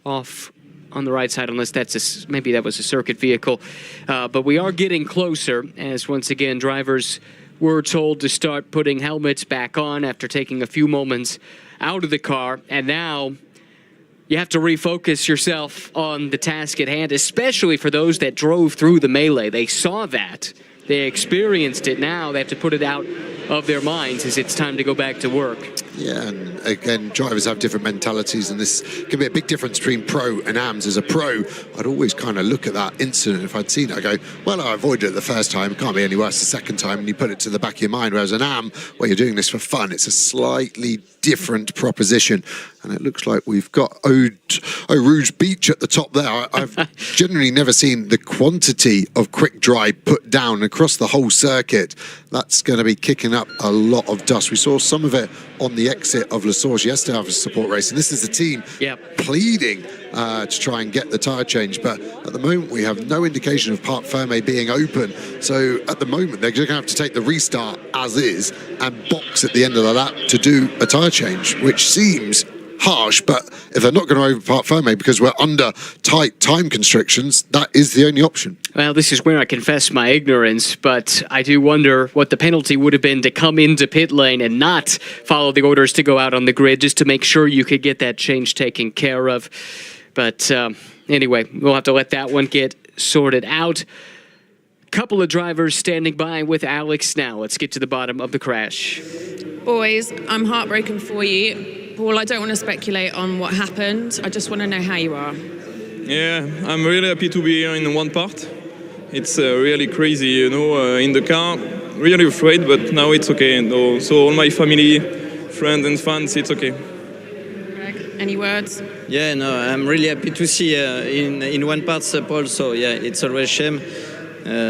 off on the right side, unless that's maybe that was a circuit vehicle. But we are getting closer, as once again drivers were told to start putting helmets back on after taking a few moments out of the car. And now you have to refocus yourself on the task at hand, especially for those that drove through the melee. They saw that. They experienced it. Now they have to put it out of their minds as it's time to go back to work. Yeah, and again, drivers have different mentalities, and this can be a big difference between pro and AMS. As a pro, I'd always kind of look at that incident. If I'd seen it, I go, well, I avoided it the first time, it can't be any worse the second time, and you put it to the back of your mind. Whereas an AM, where you're doing this for fun, it's a slightly different proposition. And it looks like we've got Eau Rouge Beach at the top there. I've generally never seen the quantity of quick dry put down across the whole circuit. That's going to be kicking up a lot of dust. We saw some of it on the exit of La Source yesterday after support racing. This is the team pleading to try and get the tyre change, but at the moment we have no indication of Parc Fermé being open. So at the moment they're going to have to take the restart as is and box at the end of the lap to do a tyre change, which seems harsh, but if they're not going to overpart Ferme because we're under tight time constrictions, that is the only option. Well, this is where I confess my ignorance, but I do wonder what the penalty would have been to come into pit lane and not follow the orders to go out on the grid just to make sure you could get that change taken care of. But anyway, we'll have to let that one get sorted out. Couple of drivers standing by with Alex now. Let's get to the bottom of the crash. Boys, I'm heartbroken for you. Paul, I don't want to speculate on what happened. I just want to know how you are. Yeah, I'm really happy to be here in one part. It's really crazy, you know, in the car. Really afraid, but now it's okay. And so all my family, friends and fans, it's okay. Greg, any words? Yeah, no, I'm really happy to see in one part Paul. So yeah, it's always a shame.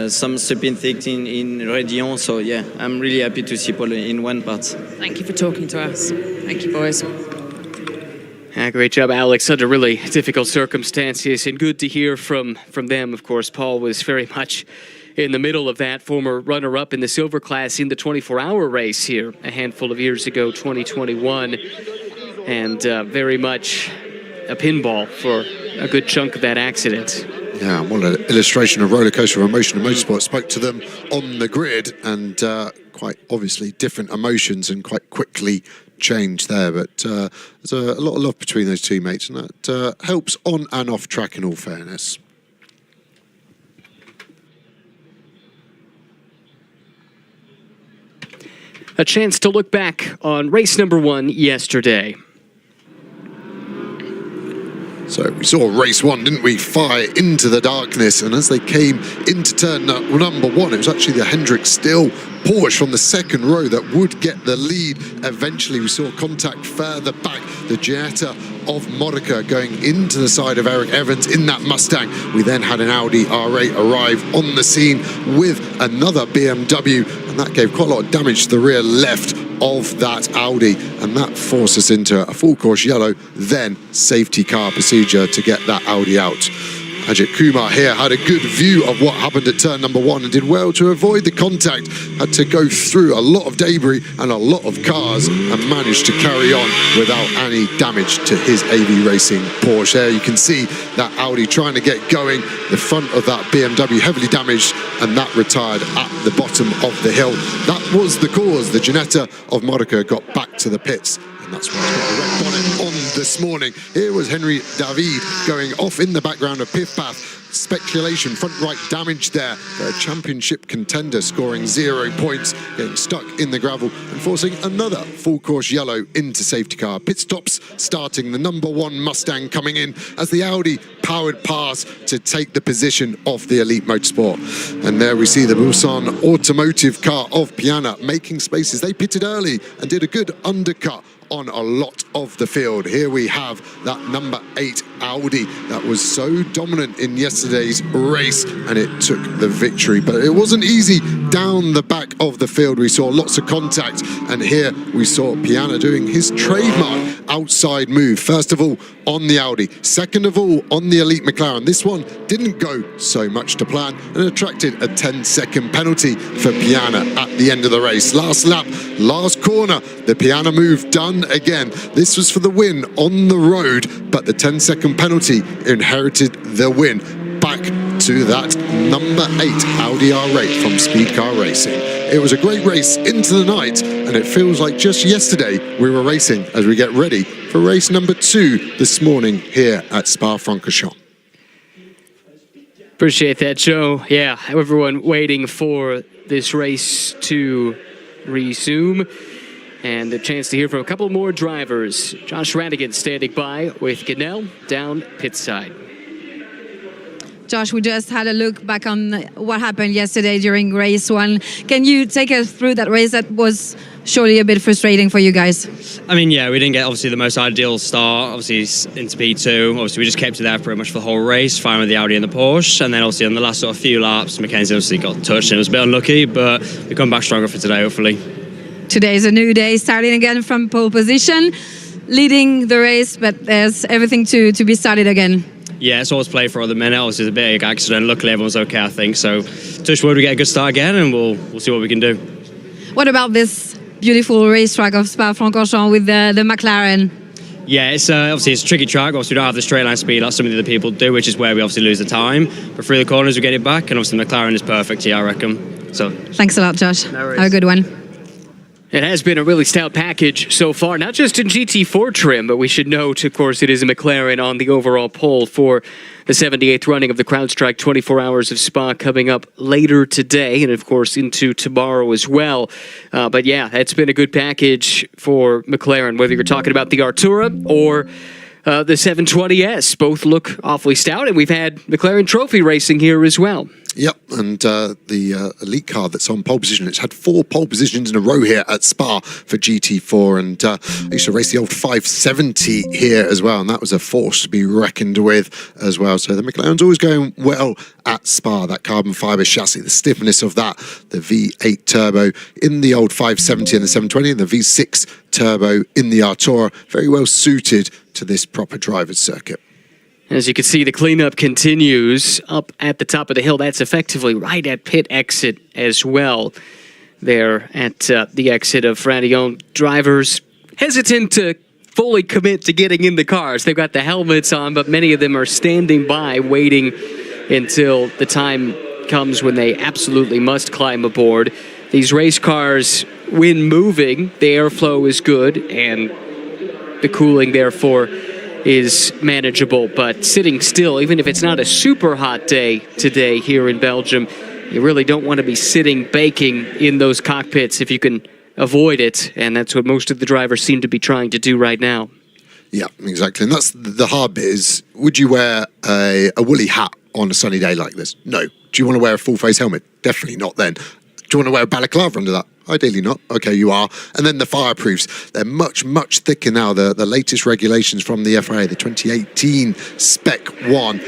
Some stupid things in Rédion. So yeah, I'm really happy to see Paul in one part. Thank you for talking to us. Thank you, boys. Great job, Alex, under really difficult circumstances, and good to hear from them. Of course, Paul was very much in the middle of that, former runner-up in the silver class in the 24-hour race here a handful of years ago, 2021, and very much a pinball for a good chunk of that accident. Yeah, what an illustration of roller coaster of emotion in motorsport. Spoke to them on the grid, and quite obviously different emotions and quite quickly changed there. But there's a lot of love between those two mates, and that helps on and off track in all fairness. A chance to look back on race number 1 yesterday. So we saw race 1, didn't we, fire into the darkness, and as they came into turn number 1, it was actually the Hendrick Still Porsche from the second row that would get the lead. Eventually we saw contact further back, the Ginetta of Modica going into the side of Eric Evans in that Mustang. We then had an Audi R8 arrive on the scene with another BMW, and that gave quite a lot of damage to the rear left of that Audi, and that forced us into a full course yellow, then safety car procedure to get that Audi out. Ajith Kumar here had a good view of what happened at turn number 1 and did well to avoid the contact. Had to go through a lot of debris and a lot of cars and managed to carry on without any damage to his AV Racing Porsche. There you can see that Audi trying to get going. The front of that BMW heavily damaged, and that retired at the bottom of the hill. That was the cause. The Ginetta of Modica got back to the pits, and that's why it's got a red bonnet on this morning. Here was Henry David going off in the background of Piff Path. Speculation, front right damage there. A championship contender scoring 0 points, getting stuck in the gravel and forcing another full course yellow into safety car. Pit stops starting, the number 1 Mustang coming in as the Audi powered past to take the position of the Elite Motorsport. And there we see the Busan automotive car of Piana making spaces. They pitted early and did a good undercut on a lot of the field. Here we have that number 8 Audi that was so dominant in yesterday's race, and it took the victory. But it wasn't easy down the back of the field. We saw lots of contact, and here we saw Piana doing his trademark outside move. First of all on the Audi, second of all on the Elite McLaren. This one didn't go so much to plan and attracted a 10-second penalty for Piana at the end of the race. Last lap, last corner, the Piana move done again. This was for the win on the road, but the 10-second penalty inherited the win back to that number 8 Audi R8 from Speed Car Racing. It was a great race into the night, and it feels like just yesterday we were racing as we get ready for race number 2 this morning here at Spa-Francorchamps. Appreciate that, Joe. Yeah, everyone waiting for this race to resume. And a chance to hear from a couple more drivers. Josh Radigan standing by with Gunnell down pit side. Josh, we just had a look back on what happened yesterday during race 1. Can you take us through that race that was surely a bit frustrating for you guys? I mean, yeah, we didn't get obviously the most ideal start, obviously into P2. Obviously, we just kept it there pretty much for the whole race, fine with the Audi and the Porsche. And then obviously on the last sort of few laps, Mackenzie obviously got touched and it was a bit unlucky, but we come back stronger for today, hopefully. Today is a new day, starting again from pole position, leading the race, but there's everything to be started again. Yeah, it's always played for at the minute. Obviously, it's a big accident. Luckily, everyone's okay, I think. So, touch wood, we get a good start again, and we'll see what we can do. What about this beautiful racetrack of Spa-Francorchamps with the McLaren? Yeah, it's obviously it's a tricky track. Obviously, we don't have the straight line speed like some of the other people do, which is where we obviously lose the time. But through the corners, we get it back, and obviously McLaren is perfect here, I reckon. So Thanks a lot, Josh. Have a good one. It has been a really stout package so far, not just in GT4 trim, but we should note, of course, it is a McLaren on the overall pole for the 78th running of the CrowdStrike 24 Hours of Spa coming up later today, and of course into tomorrow as well. But yeah, it's been a good package for McLaren, whether you're talking about the Artura or the 720S. Both look awfully stout, and we've had McLaren Trophy racing here as well. Yep, and the elite car that's on pole position, it's had 4 pole positions in a row here at Spa for GT4, and I used to race the old 570 here as well, and that was a force to be reckoned with as well. So the McLaren's always going well at Spa, that carbon fibre chassis, the stiffness of that, the V8 turbo in the old 570 and the 720, and the V6 turbo in the Artura, very well suited to this proper driver's circuit. As you can see, the cleanup continues up at the top of the hill. That's effectively right at pit exit as well. There at the exit of Fradion. Drivers hesitant to fully commit to getting in the cars. They've got the helmets on, but many of them are standing by, waiting until the time comes when they absolutely must climb aboard. These race cars, when moving, the airflow is good, and the cooling, therefore, is manageable, but sitting still, even if it's not a super hot day today here in Belgium, you really don't want to be sitting baking in those cockpits if you can avoid it, and that's what most of the drivers seem to be trying to do right now. Yeah, exactly, and that's the hard bit is, would you wear a woolly hat on a sunny day like this? No. Do you want to wear a full-face helmet? Definitely not then. Do you want to wear a balaclava under that? Ideally not. Okay, you are. And then the fireproofs. They're much, much thicker now. The latest regulations from the FIA, the 2018 Spec 1,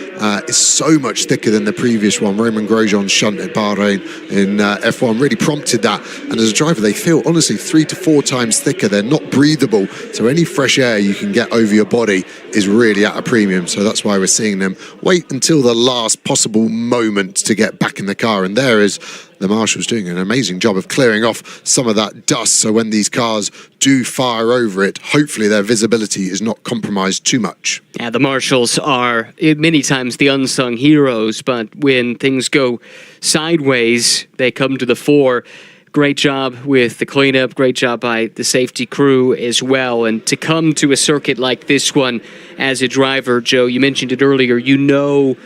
is so much thicker than the previous one. Romain Grosjean's shunt at Bahrain in F1 really prompted that. And as a driver, they feel, honestly, 3 to 4 times thicker. They're not breathable. So any fresh air you can get over your body is really at a premium. So that's why we're seeing them wait until the last possible moment to get back in the car. And there is the Marshal's doing an amazing job of clearing off some of that dust, so when these cars do fire over it, hopefully their visibility is not compromised too much. Yeah, the Marshals are many times the unsung heroes, but when things go sideways, they come to the fore. Great job with the cleanup, great job by the safety crew as well. And to come to a circuit like this one as a driver, Joe, you mentioned it earlier, you know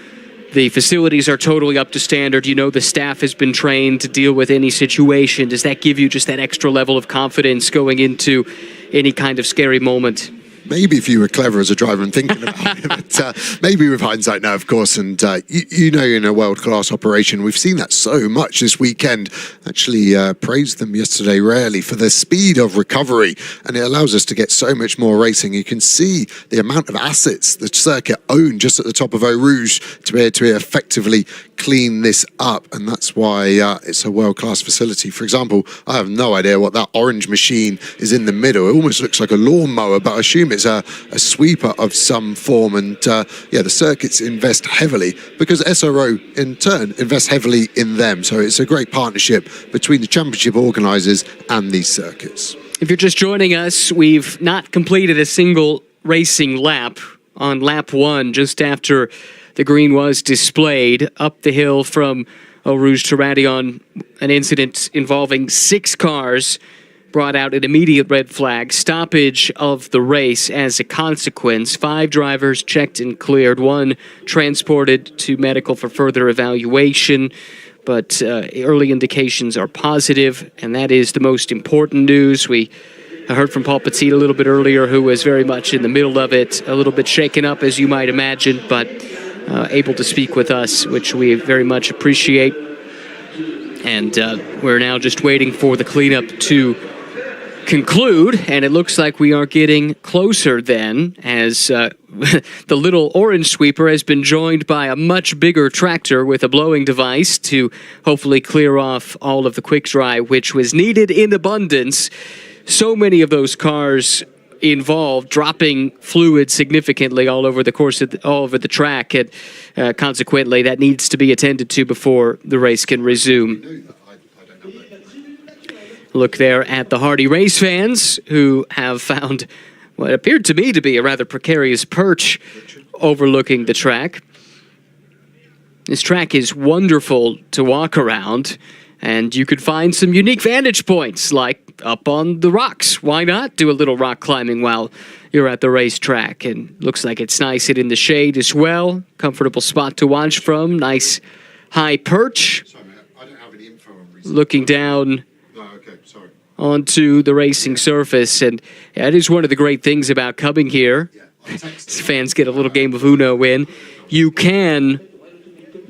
the facilities are totally up to standard. You know the staff has been trained to deal with any situation. Does that give you just that extra level of confidence going into any kind of scary moment? Maybe if you were clever as a driver and thinking about it, but maybe with hindsight now, of course, and you know in a world-class operation, we've seen that so much this weekend. Actually praised them yesterday rarely for their speed of recovery, and it allows us to get so much more racing. You can see the amount of assets the circuit owned just at the top of Eau Rouge to be able to effectively clean this up, and that's why it's a world-class facility. For example, I have no idea what that orange machine is in the middle. It almost looks like a lawnmower, but I assume it's a sweeper of some form. And yeah, the circuits invest heavily because SRO in turn invests heavily in them. So it's a great partnership between the championship organisers and these circuits. If you're just joining us, we've not completed a single racing lap on lap 1 just after the green was displayed up the hill from Eau Rouge to Radion. An incident involving 6 cars brought out an immediate red flag, stoppage of the race as a consequence. 5 drivers checked and cleared, 1 transported to medical for further evaluation, but early indications are positive, and that is the most important news. We heard from Paul Petit a little bit earlier, who was very much in the middle of it, a little bit shaken up, as you might imagine, but able to speak with us, which we very much appreciate. And we're now just waiting for the cleanup to conclude, and it looks like we are getting closer then, as the little orange sweeper has been joined by a much bigger tractor with a blowing device to hopefully clear off all of the quick dry, which was needed in abundance. So many of those cars involved, dropping fluid significantly all over the course of all over the track, and consequently that needs to be attended to before the race can resume. Look there at the Hardy race fans, who have found what appeared to me to be a rather precarious perch overlooking the track. This track is wonderful to walk around, and you could find some unique vantage points, like up on the rocks. Why not do a little rock climbing while you're at the racetrack? And looks like it's nice and in the shade as well. Comfortable spot to watch from. Nice high perch. Sorry, mate, I don't have any info on Looking down okay, sorry. onto the racing surface. And that is one of the great things about coming here. Fans get a little game of Uno in. You can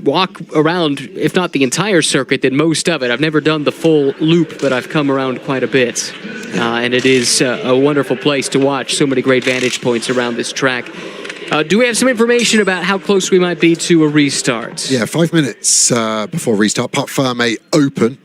walk around, if not the entire circuit, then most of it. I've never done the full loop, but I've come around quite a bit. And it is a wonderful place to watch. So many great vantage points around this track. Do we have some information about how close we might be to a restart? Yeah, 5 minutes before restart. Parc Fermé open.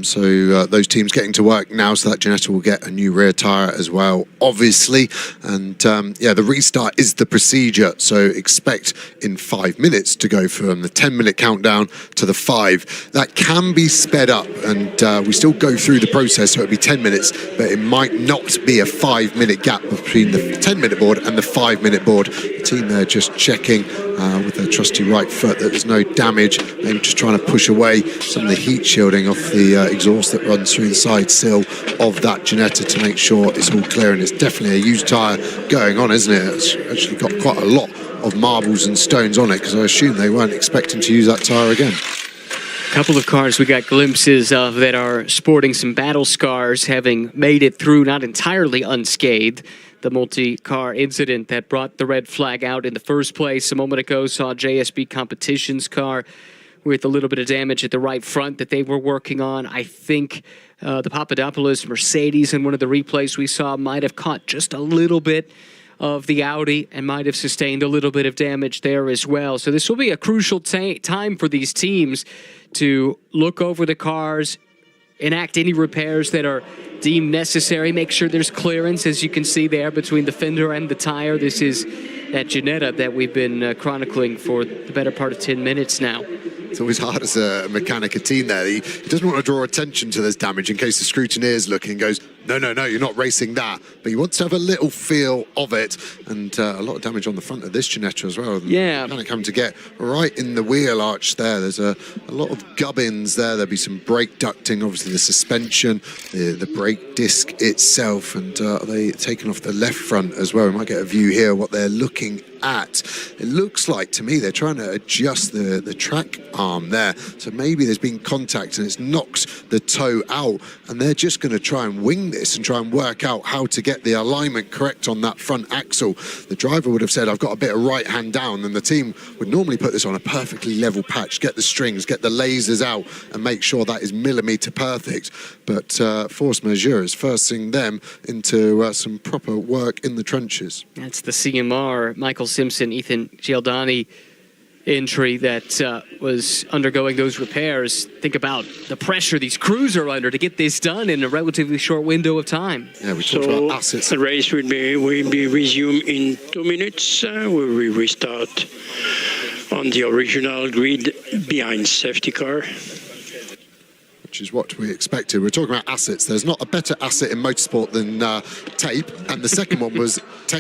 So those teams getting to work now, so that Ginetta will get a new rear tyre as well, obviously. And yeah, the restart is the procedure. So expect in 5 minutes to go from the 10-minute countdown to the 5. That can be sped up, and we still go through the process, so it'll be 10 minutes, but it might not be a 5-minute gap between the 10-minute board and the 5-minute board. The team there just checking with their trusty right foot that there's no damage. Maybe just trying to push away some of the heat shielding off the exhaust that runs through the side sill of that Ginetta to make sure it's all clear. And it's definitely a used tyre going on, isn't it? It's actually got quite a lot of marbles and stones on it, because I assume they weren't expecting to use that tyre again. A couple of cars we got glimpses of that are sporting some battle scars, having made it through not entirely unscathed. The multi-car incident that brought the red flag out in the first place a moment ago saw JSB Competition's car with a little bit of damage at the right front that they were working on. I think the Papadopoulos Mercedes in one of the replays we saw might have caught just a little bit of the Audi and might have sustained a little bit of damage there as well. So this will be a crucial time for these teams to look over the cars, enact any repairs that are deemed necessary, make sure there's clearance, as you can see there, between the fender and the tire. This is that Ginetta that we've been chronicling for the better part of 10 minutes now. It's always hard as a mechanic, a team there. He doesn't want to draw attention to this damage in case the scrutineer's looking and goes, no, you're not racing that. But he wants to have a little feel of it. And a lot of damage on the front of this Ginetta as well. Yeah. The mechanic having to get right in the wheel arch there. There's a lot of gubbins there. There'll be some brake ducting, obviously the suspension, the brake disc itself. And are they taking off the left front as well? We might get a view here what they're looking at. It looks like to me they're trying to adjust the track arm there, so maybe there's been contact and it's knocked the toe out, and they're just going to try and wing this and try and work out how to get the alignment correct on that front axle. The driver would have said, I've got a bit of right hand down, and the team would normally put this on a perfectly level patch, get the strings, get the lasers out and make sure that is millimetre perfect. But force majeure is forcing them into some proper work in the trenches. That's the CMR Michael Simpson, Ethan Gialdani entry that was undergoing those repairs. Think about the pressure these crews are under to get this done in a relatively short window of time. Yeah, we talked about assets. The race will be resumed in 2 minutes. We will restart on the original grid behind safety car. Which is what we expected. We're talking about assets. There's not a better asset in motorsport than tape, and the second one was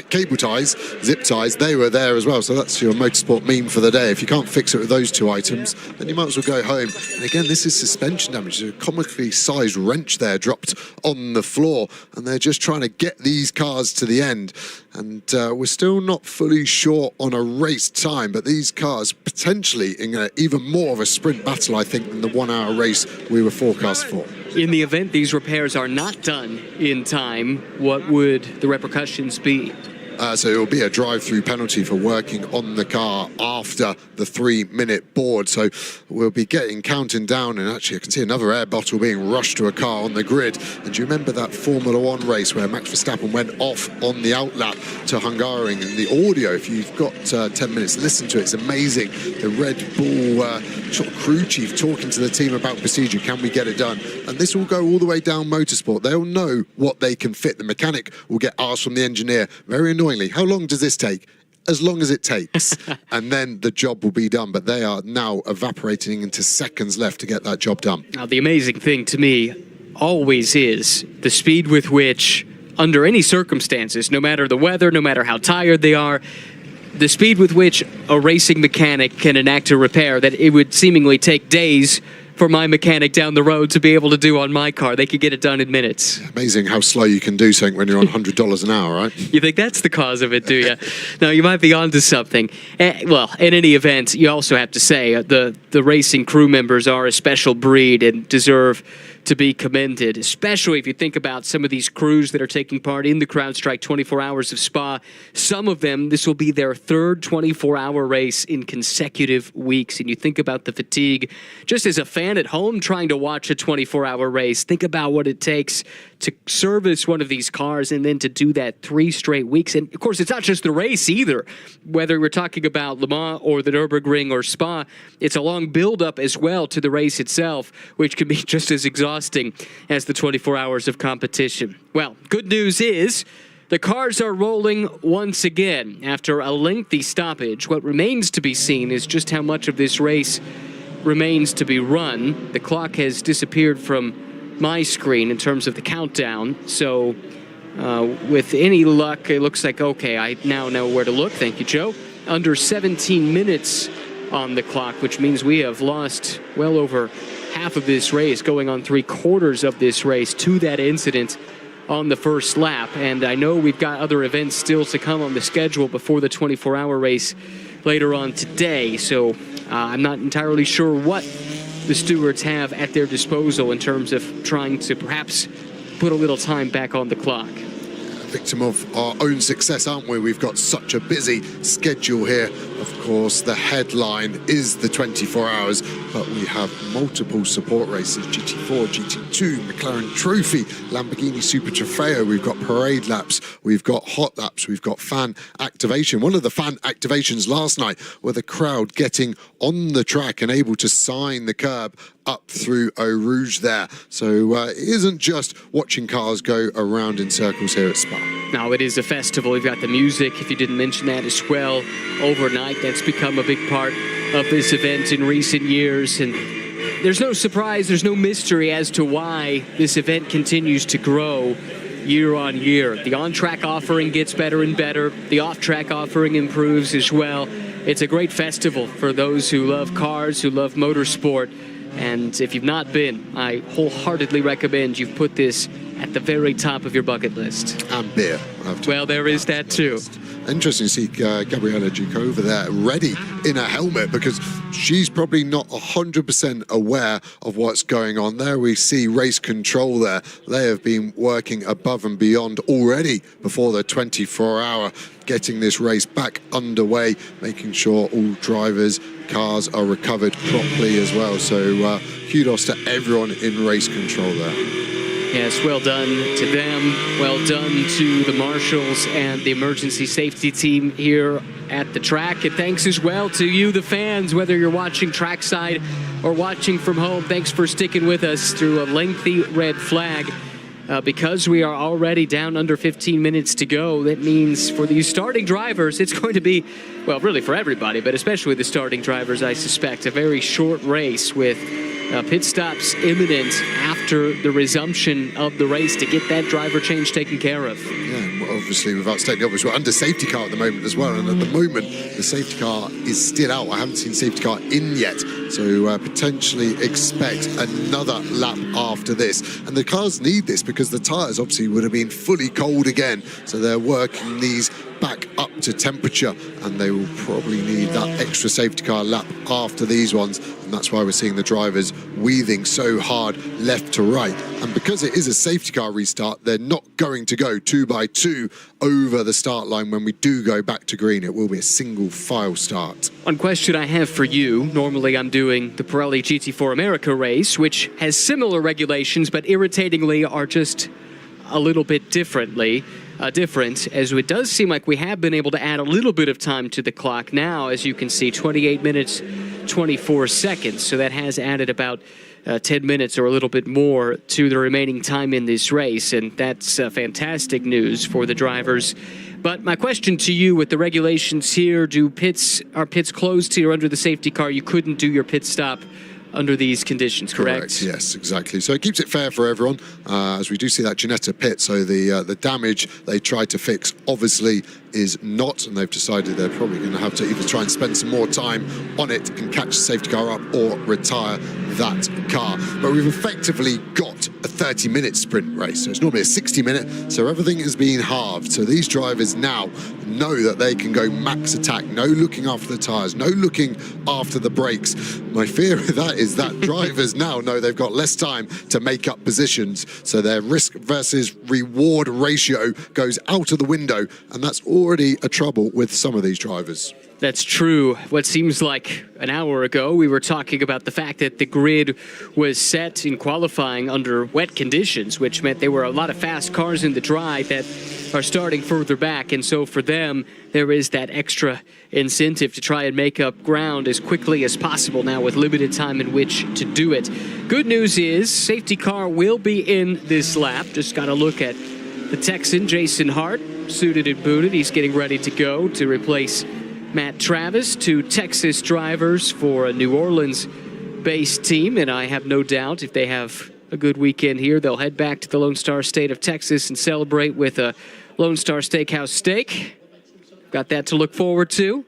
cable ties, zip ties. They were there as well, so that's your motorsport meme for the day. If you can't fix it with those two items, then you might as well go home. And again, this is suspension damage. There's a comically sized wrench there dropped on the floor, and they're just trying to get these cars to the end. And we're still not fully sure on a race time, but these cars potentially in even more of a sprint battle, I think, than the 1 hour race we were forecast for. In the event these repairs are not done in time, what would the repercussions be? So it will be a drive-through penalty for working on the car after the 3-minute board. So we'll be counting down, and actually I can see another air bottle being rushed to a car on the grid. And do you remember that Formula One race where Max Verstappen went off on the outlap to Hungaroring? And the audio, if you've got 10 minutes, listen to it. It's amazing. The Red Bull sort of crew chief talking to the team about procedure. Can we get it done? And this will go all the way down Motorsport. They'll know what they can fit. The mechanic will get asked from the engineer, very annoyingly, how long does this take? As long as it takes. And then the job will be done. But they are now evaporating into seconds left to get that job done. Now, the amazing thing to me always is the speed with which under any circumstances, no matter the weather, no matter how tired they are, the speed with which a racing mechanic can enact a repair that it would seemingly take days for my mechanic down the road to be able to do on my car. They could get it done in minutes. Amazing how slow you can do something when you're on $100 an hour, right? You think that's the cause of it, do you? No, you might be onto something. Well, in any event, you also have to say the racing crew members are a special breed and deserve to be commended, especially if you think about some of these crews that are taking part in the CrowdStrike 24 Hours of Spa. Some of them, this will be their third 24-hour race in consecutive weeks. And you think about the fatigue. Just as a fan at home trying to watch a 24-hour race, think about what it takes to service one of these cars and then to do that 3 straight weeks. And, of course, it's not just the race either. Whether we're talking about Le Mans or the Nürburgring or Spa, it's a long build-up as well to the race itself, which can be just as exhausting as the 24 hours of competition. Well, good news is the cars are rolling once again after a lengthy stoppage. What remains to be seen is just how much of this race remains to be run. The clock has disappeared from my screen in terms of the countdown, so with any luck, it looks like, okay, I now know where to look. Thank you, Joe. Under 17 minutes on the clock, which means we have lost well over half of this race, going on 3/4 of this race to that incident on the first lap. And I know we've got other events still to come on the schedule before the 24-hour race later on today. So I'm not entirely sure what the stewards have at their disposal in terms of trying to perhaps put a little time back on the clock. Victim of our own success, aren't we? We've got such a busy schedule here. Of course, the headline is the 24 hours, but we have multiple support races: GT4, GT2, McLaren Trophy, Lamborghini Super Trofeo. We've got parade laps, we've got hot laps, we've got fan activation. One of the fan activations last night were the crowd getting on the track and able to sign the curb up through Eau Rouge there. So it isn't just watching cars go around in circles here at Spa. Now it is a festival. We've got the music, if you didn't mention that as well, overnight. That's become a big part of this event in recent years. And there's no surprise, there's no mystery as to why this event continues to grow year on year. The on-track offering gets better and better. The off-track offering improves as well. It's a great festival for those who love cars, who love motorsport. And if you've not been, I wholeheartedly recommend you put this at the very top of your bucket list. And beer. Well, there is that too. Interesting to see Gabriella Duke over there ready in a helmet, because she's probably not 100% aware of what's going on there. We see race control there. They have been working above and beyond already before the 24-hour, getting this race back underway, making sure all drivers, cars are recovered properly as well. So kudos to everyone in race control there. Yes, well done to them. Well done to the marshals and the emergency safety team here at the track. And thanks as well to you, the fans, whether you're watching trackside or watching from home. Thanks for sticking with us through a lengthy red flag. Because we are already down under 15 minutes to go, that means for these starting drivers, it's going to be, well, really for everybody, but especially the starting drivers, I suspect, a very short race with pit stops imminent after the resumption of the race to get that driver change taken care of. Yeah, well, obviously, without stating obvious, we're under safety car at the moment as well, and at the moment, the safety car is still out. I haven't seen safety car in yet, so potentially expect another lap after this. And the cars need this because the tyres obviously would have been fully cold again, so they're working these back up to temperature, and they will probably need that extra safety car lap after these ones, and that's why we're seeing the drivers weaving so hard left to right. And because it is a safety car restart, they're not going to go 2 by 2 over the start line when we do go back to green. It will be a single file start. One question I have for you, normally I'm doing the Pirelli GT4 America race, which has similar regulations, but irritatingly are just a little bit different, as it does seem like we have been able to add a little bit of time to the clock now. As you can see, 28 minutes, 24 seconds. So that has added about 10 minutes or a little bit more to the remaining time in this race. And that's fantastic news for the drivers. But my question to you, with the regulations here, are pits closed here under the safety car? You couldn't do your pit stop under these conditions, correct? Yes, exactly. So it keeps it fair for everyone, as we do see that Ginetta pit. So the damage they tried to fix obviously is not, and they've decided they're probably going to have to either try and spend some more time on it and catch the safety car up or retire that car. But we've effectively got a 30-minute sprint race. So it's normally a 60-minute, so everything is being halved. So these drivers now know that they can go max attack, no looking after the tyres, no looking after the brakes. My fear of that is that drivers now know they've got less time to make up positions, so their risk versus reward ratio goes out of the window, and that's already a trouble with some of these drivers. That's true. What seems like an hour ago, we were talking about the fact that the grid was set in qualifying under wet conditions, which meant there were a lot of fast cars in the dry that are starting further back. And so for them, there is that extra incentive to try and make up ground as quickly as possible now with limited time in which to do it. Good news is safety car will be in this lap. Just got to look at the Texan, Jason Hart, suited and booted. He's getting ready to go to replace Matt Travis, two Texas drivers for a New Orleans-based team, and I have no doubt if they have a good weekend here, they'll head back to the Lone Star State of Texas and celebrate with a Lone Star Steakhouse steak. Got that to look forward to.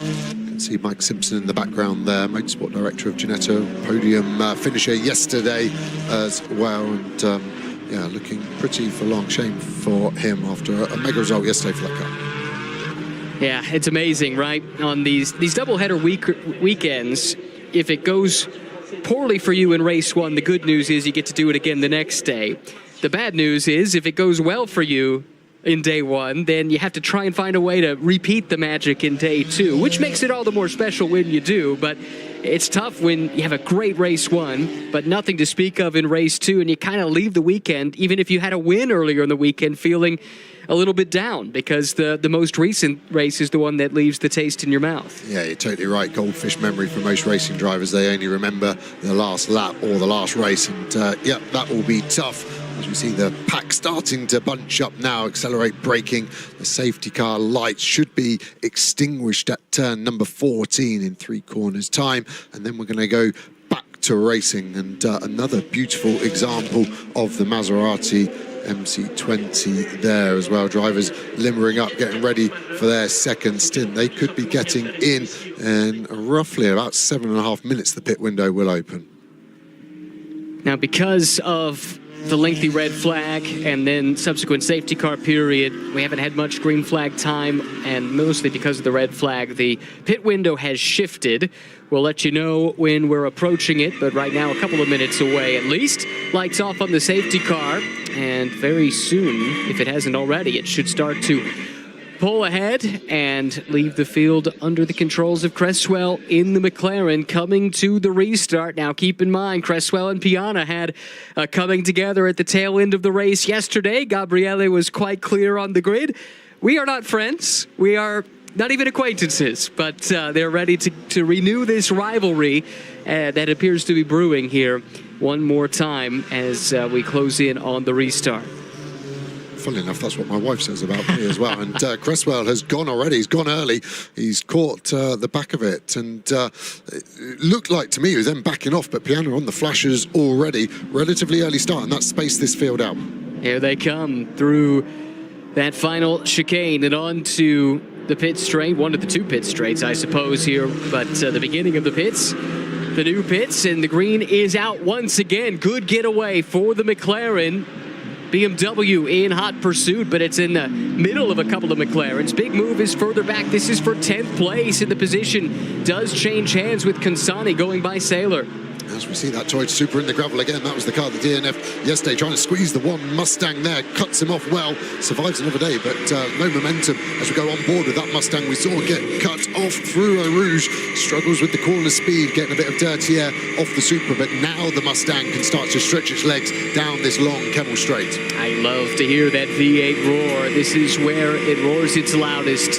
You can see Mike Simpson in the background there, Motorsport Director of Ginetta, podium finisher yesterday as well, and yeah, looking pretty for long. Shame for him after a mega result yesterday for that car. Yeah, it's amazing, right? On these doubleheader weekends, if it goes poorly for you in race one, the good news is you get to do it again the next day. The bad news is if it goes well for you in day one, then you have to try and find a way to repeat the magic in day two, which makes it all the more special when you do. But it's tough when you have a great race one, but nothing to speak of in race two, and you kind of leave the weekend, even if you had a win earlier in the weekend, feeling a little bit down because the most recent race is the one that leaves the taste in your mouth. Yeah, you're totally right. Goldfish memory for most racing drivers. They only remember the last lap or the last race, and yeah, that will be tough. As we see the pack starting to bunch up now, accelerate braking. The safety car lights should be extinguished at turn number 14 in 3 corners time, and then we're going to go back to racing. And another beautiful example of the Maserati MC20 there as well. Drivers limbering up, getting ready for their second stint. They could be getting in roughly about 7.5 minutes. The pit window will open. Now, because of the lengthy red flag and then subsequent safety car period, we haven't had much green flag time, and mostly because of the red flag, the pit window has shifted. We'll let you know when we're approaching it, but right now a couple of minutes away at least. Lights off on the safety car, and very soon, if it hasn't already, it should start to pull ahead and leave the field under the controls of Cresswell in the McLaren coming to the restart. Now keep in mind, Cresswell and Piana had coming together at the tail end of the race yesterday. Gabriele was quite clear on the grid. We are not friends. We are not even acquaintances, but they're ready to renew this rivalry that appears to be brewing here one more time as we close in on the restart. Funnily enough, that's what my wife says about me as well. And Cresswell has gone already. He's gone early. He's caught the back of it. And it looked like to me he was then backing off, but Piana on the flashes already. Relatively early start, and that spaced this field out. Here they come through that final chicane and on to the pit straight. One of the 2 pit straights, I suppose, here. But the beginning of the pits. The new pits, and the green is out once again. Good getaway for the McLaren. BMW in hot pursuit, but it's in the middle of a couple of McLarens. Big move is further back. This is for 10th place, and the position does change hands with Consani going by Sailor. As we see that Toyota Supra in the gravel again, that was the car that DNF yesterday, trying to squeeze the one Mustang there, cuts him off well, survives another day, but no momentum as we go on board with that Mustang. We saw get cut off through Eau Rouge, struggles with the corner speed, getting a bit of dirty air off the Supra, but now the Mustang can start to stretch its legs down this long Kemmel Straight. I love to hear that V8 roar. This is where it roars its loudest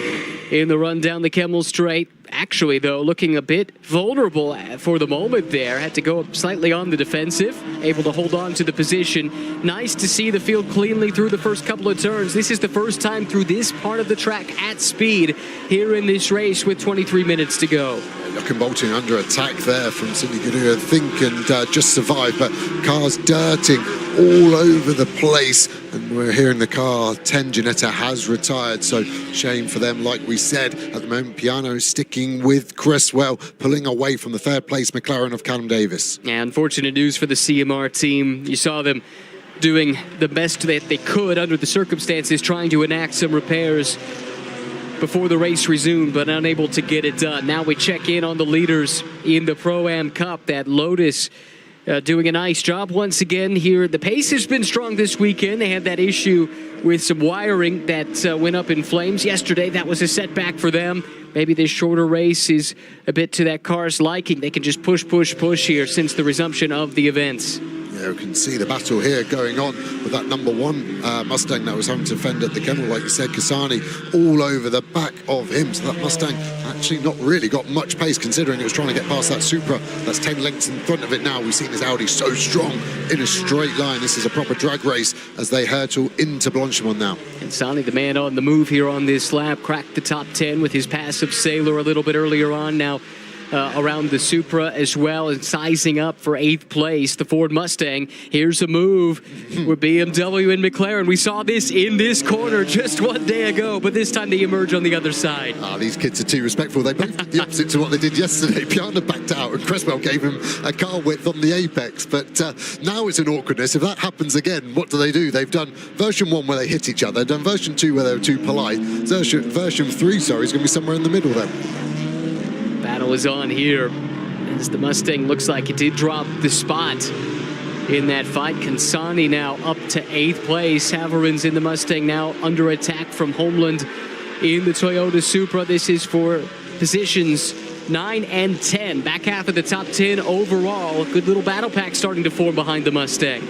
in the run down the Kemmel Straight. actually, though, looking a bit vulnerable for the moment there. Had to go up slightly on the defensive, able to hold on to the position. Nice to see the field cleanly through the first couple of turns. This is the first time through this part of the track at speed here in this race with 23 minutes to go. Joachim Bolting under attack there from Sidney Goodyear, I think, and just survived, but cars dirting all over the place. And we're hearing the car 10, Ginetta has retired, so shame for them. Like we said, at the moment, Piano sticking with Cresswell, pulling away from the third place McLaren of Callum Davis. Yeah, unfortunate news for the CMR team. You saw them doing the best that they could under the circumstances, trying to enact some repairs before the race resumed, but unable to get it done. Now we check in on the leaders in the Pro-Am Cup. That Lotus doing a nice job once again here. The pace has been strong this weekend. They had that issue with some wiring that went up in flames yesterday. That was a setback for them. Maybe this shorter race is a bit to that car's liking. They can just push here since the resumption of the events. Yeah, you can see the battle here going on with that number one Mustang that was having to fend at the kennel, like you said. Kasani all over the back of him. So that Mustang actually not really got much pace, considering it was trying to get past that Supra that's 10 lengths in front of it now. We've seen this Audi so strong in a straight line. This is a proper drag race as they hurtle into Blanchimont now. Kasani, the man on the move here on this lap, cracked the top 10 with his passive Sailor a little bit earlier on. Now around the Supra as well, and sizing up for 8th place, the Ford Mustang. Here's a move with BMW and McLaren. We saw this in this corner just one day ago, but this time they emerge on the other side. These kids are too respectful. They both did the opposite to what they did yesterday. Piana backed out and Cresswell gave him a car width on the apex, but now it's an awkwardness. If that happens again, what do? They've done version 1 where they hit each other, done version 2 where they were too polite. Version 3, sorry, is going to be somewhere in the middle then. Battle is on here as the Mustang looks like it did drop the spot in that fight. Kansani now up to 8th place. Haveren's in the Mustang now under attack from Homeland in the Toyota Supra. This is for positions 9 and 10. Back half of the top 10 overall. Good little battle pack starting to form behind the Mustang.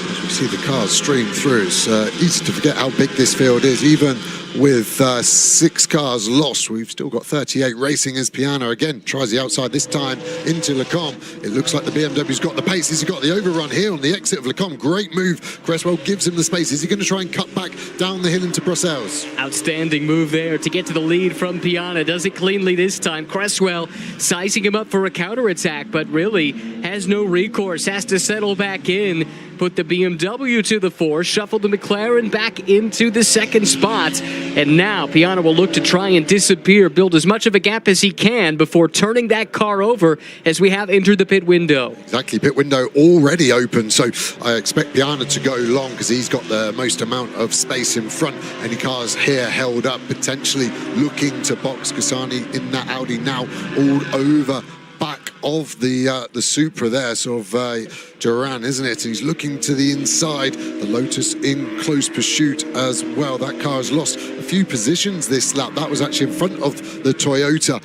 As we see the cars stream through, it's easy to forget how big this field is. Even with 6 cars lost, we've still got 38 racing as Piana again tries the outside, this time into Lecombe. It looks like the BMW's got the pace. He's got the overrun here on the exit of Lecombe. Great move. Cresswell gives him the space. Is he going to try and cut back down the hill into Brussels? Outstanding move there to get to the lead from Piana. Does it cleanly this time. Cresswell sizing him up for a counterattack, but really has no recourse. Has to settle back in. Put the BMW to the 4, shuffle the McLaren back into the 2nd spot, and now Piana will look to try and disappear, build as much of a gap as he can before turning that car over as we have entered the pit window. Exactly, pit window already open, so I expect Piana to go long because he's got the most amount of space in front. Any cars here held up, potentially looking to box Kasani in that Audi now all over back of the Supra there, sort of Duran, isn't it? And he's looking to the inside. The Lotus in close pursuit as well. That car has lost a few positions this lap. That was actually in front of the Toyota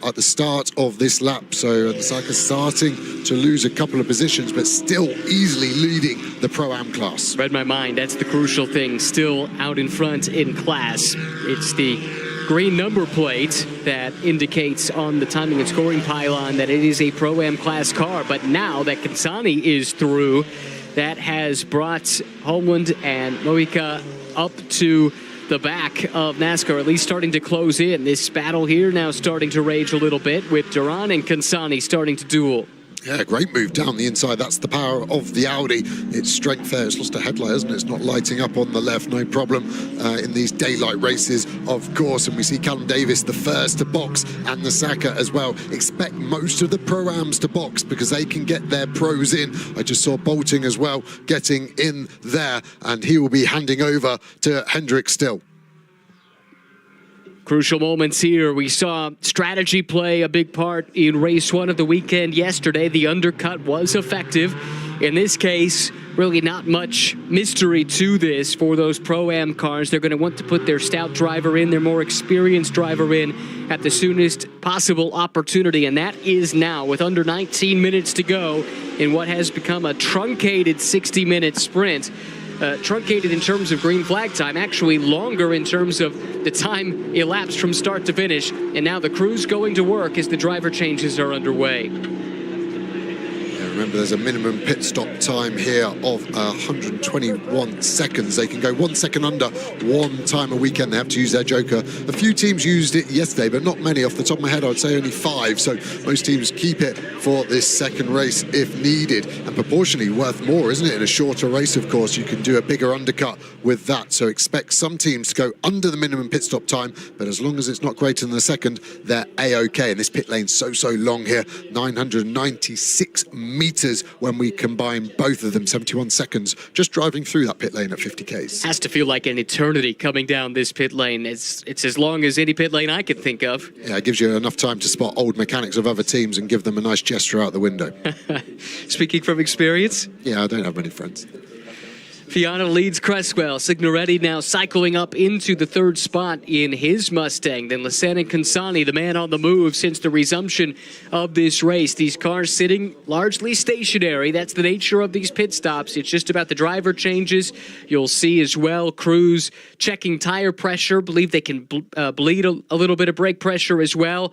at the start of this lap. So the Saika starting to lose a couple of positions, but still easily leading the Pro-Am class. Read my mind. That's the crucial thing. Still out in front in class. It's the green number plate that indicates on the timing and scoring pylon that it is a Pro-Am class car. But now that Kansani is through, that has brought Homeland and Moika up to the back of NASCAR, at least starting to close in. This battle here now starting to rage a little bit with Duran and Kansani starting to duel. Yeah, great move down the inside. That's the power of the Audi. Its strength there. It's lost a headlight, hasn't it? It's not lighting up on the left. No problem in these daylight races, of course. And we see Callum Davis the first to box, and the Saka as well. Expect most of the Pro-Ams to box because they can get their pros in. I just saw Bolting as well getting in there, and he will be handing over to Hendrick still. Crucial moments here. We saw strategy play a big part in race 1 of the weekend yesterday. The undercut was effective. In this case, really not much mystery to this for those Pro-Am cars. They're going to want to put their stout driver in, their more experienced driver in at the soonest possible opportunity, and that is now with under 19 minutes to go in what has become a truncated 60-minute sprint. truncated in terms of green flag time, actually longer in terms of the time elapsed from start to finish. And now the crew's going to work as the driver changes are underway. Remember, there's a minimum pit stop time here of 121 seconds. They can go 1 second under one time a weekend. They have to use their joker. A few teams used it yesterday, but not many. Off the top of my head, I would say only 5. So most teams keep it for this second race if needed. And proportionally worth more, isn't it? In a shorter race, of course, you can do a bigger undercut with that. So expect some teams to go under the minimum pit stop time, but as long as it's not greater than a second, they're A-OK. And this pit lane's so long here. 996 meters when we combine both of them, 71 seconds just driving through that pit lane at 50 Ks. Has to feel like an eternity coming down this pit lane. It's as long as any pit lane I can think of. Yeah, it gives you enough time to spot old mechanics of other teams and give them a nice gesture out the window. Speaking from experience? Yeah, I don't have many friends. Piana leads Cresswell. Signoretti now cycling up into the third spot in his Mustang. Then Lisanne and Consani, the man on the move since the resumption of this race. These cars sitting largely stationary. That's the nature of these pit stops. It's just about the driver changes. You'll see as well crews checking tire pressure. Believe they can bleed a little bit of brake pressure as well.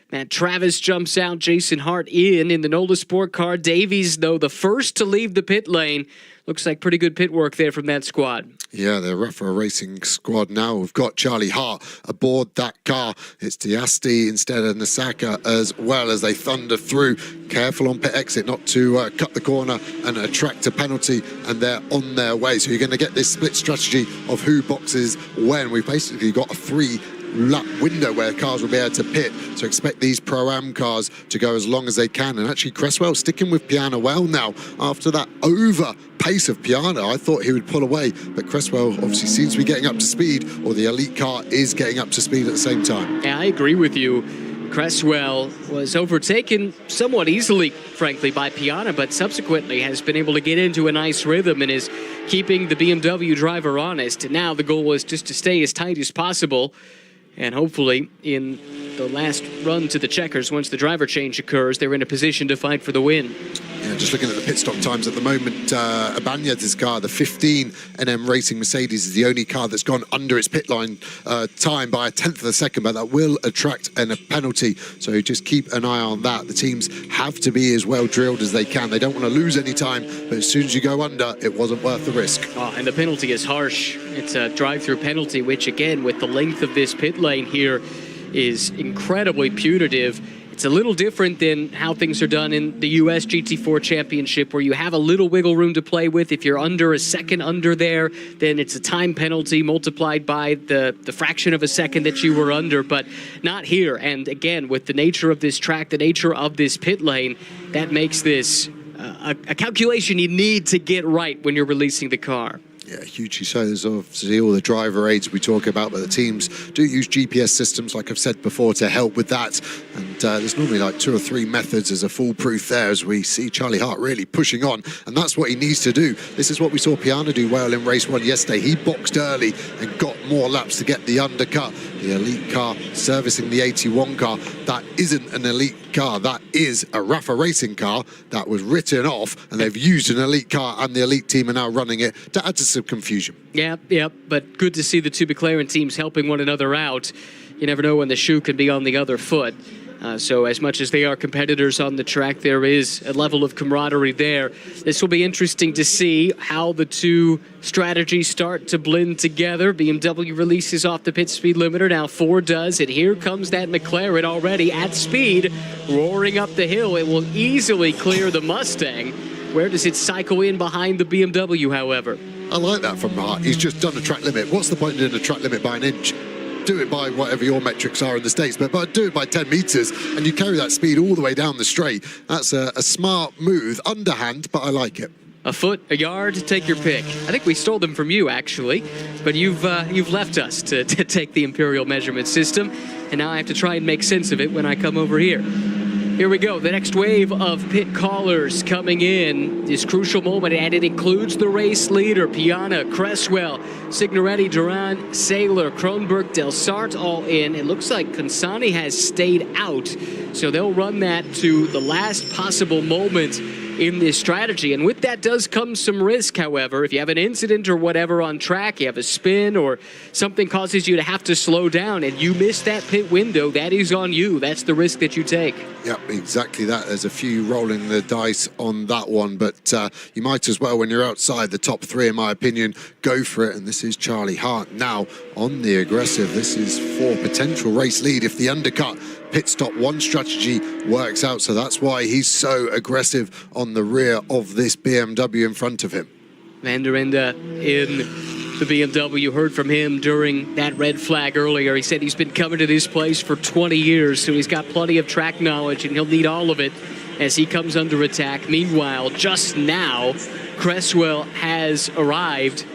Matt Travis jumps out, Jason Hart in the NOLA Sport car. Davies, though, the first to leave the pit lane. Looks like pretty good pit work there from that squad. Yeah, the Rafa Racing squad now. We've got Charlie Hart aboard that car. It's Diasti instead of Nasaka as well as they thunder through. Careful on pit exit not to cut the corner and attract a penalty, and they're on their way. So you're going to get this split strategy of who boxes when. We've basically got a 3-lap window where cars will be able to pit, so expect these Pro-Am cars to go as long as they can. And actually Cresswell sticking with Piana well now after that over pace of Piana. I thought he would pull away, but Cresswell obviously seems to be getting up to speed, or the elite car is getting up to speed at the same time. Yeah, I agree with you. Cresswell was overtaken somewhat easily, frankly, by Piana, but subsequently has been able to get into a nice rhythm and is keeping the BMW driver honest. And now the goal is just to stay as tight as possible. And hopefully, in the last run to the checkers, once the driver change occurs, they're in a position to fight for the win. Yeah, just looking at the pit stop times at the moment, Ibanez's car, the 15 NM Racing Mercedes, is the only car that's gone under its pit line time by a tenth of a second, but that will attract a penalty. So just keep an eye on that. The teams have to be as well drilled as they can. They don't want to lose any time, but as soon as you go under, it wasn't worth the risk. Oh, and the penalty is harsh. It's a drive-through penalty, which again, with the length of this pit lane here, is incredibly punitive. It's a little different than how things are done in the US GT4 Championship, where you have a little wiggle room to play with. If you're under a second under there, then it's a time penalty multiplied by the fraction of a second that you were under, but not here. And again, with the nature of this track, the nature of this pit lane, that makes this a calculation you need to get right when you're releasing the car. Yeah, hugely so. There's obviously all the driver aids we talk about, but the teams do use GPS systems, like I've said before, to help with that. And there's normally like 2 or 3 methods as a foolproof there, as we see Charlie Hart really pushing on. And that's what he needs to do. This is what we saw Piana do well in race 1 yesterday. He boxed early and got more laps to get the undercut. The elite car servicing the 81 car. That isn't an elite car. That is a Rafa Racing car that was written off, and they've used an elite car, and the elite team are now running it to add to some confusion. Yeah, but good to see the 2 McLaren teams helping one another out. You never know when the shoe can be on the other foot. So as much as they are competitors on the track, there is a level of camaraderie there. This will be interesting to see how the 2 strategies start to blend together. BMW releases off the pit speed limiter. Now Ford does, and here comes that McLaren already at speed, roaring up the hill. It will easily clear the Mustang. Where does it cycle in behind the BMW, however? I like that from Hart. He's just done a track limit. What's the point in doing a track limit by an inch? Do it by whatever your metrics are in the States, but do it by 10 meters, and you carry that speed all the way down the straight. That's a smart move, underhand, but I like it. A foot, a yard, take your pick. I think we stole them from you, actually, but you've left us to take the Imperial measurement system, and now I have to try and make sense of it when I come over here. Here we go, the next wave of pit callers coming in. This crucial moment, and it includes the race leader, Piana, Cresswell, Signoretti, Duran, Saylor, Kronberg, Del Sart all in. It looks like Consani has stayed out, so they'll run that to the last possible moment in this strategy. And with that does come some risk, however. If you have an incident or whatever on track, you have a spin or something causes you to have to slow down and you miss that pit window, that is on you. That's the risk that you take. Yep, exactly that. There's a few rolling the dice on that one, but you might as well, when you're outside the top three, in my opinion, go for it. And this is Charlie Hart now on the aggressive. This is for potential race lead if the undercut pit stop one strategy works out. So that's why he's so aggressive on the rear of this BMW in front of him. Van der Ende in the BMW, heard from him during that red flag earlier. He said he's been coming to this place for 20 years, so he's got plenty of track knowledge, and he'll need all of it as he comes under attack. Meanwhile, just now, Cresswell has arrived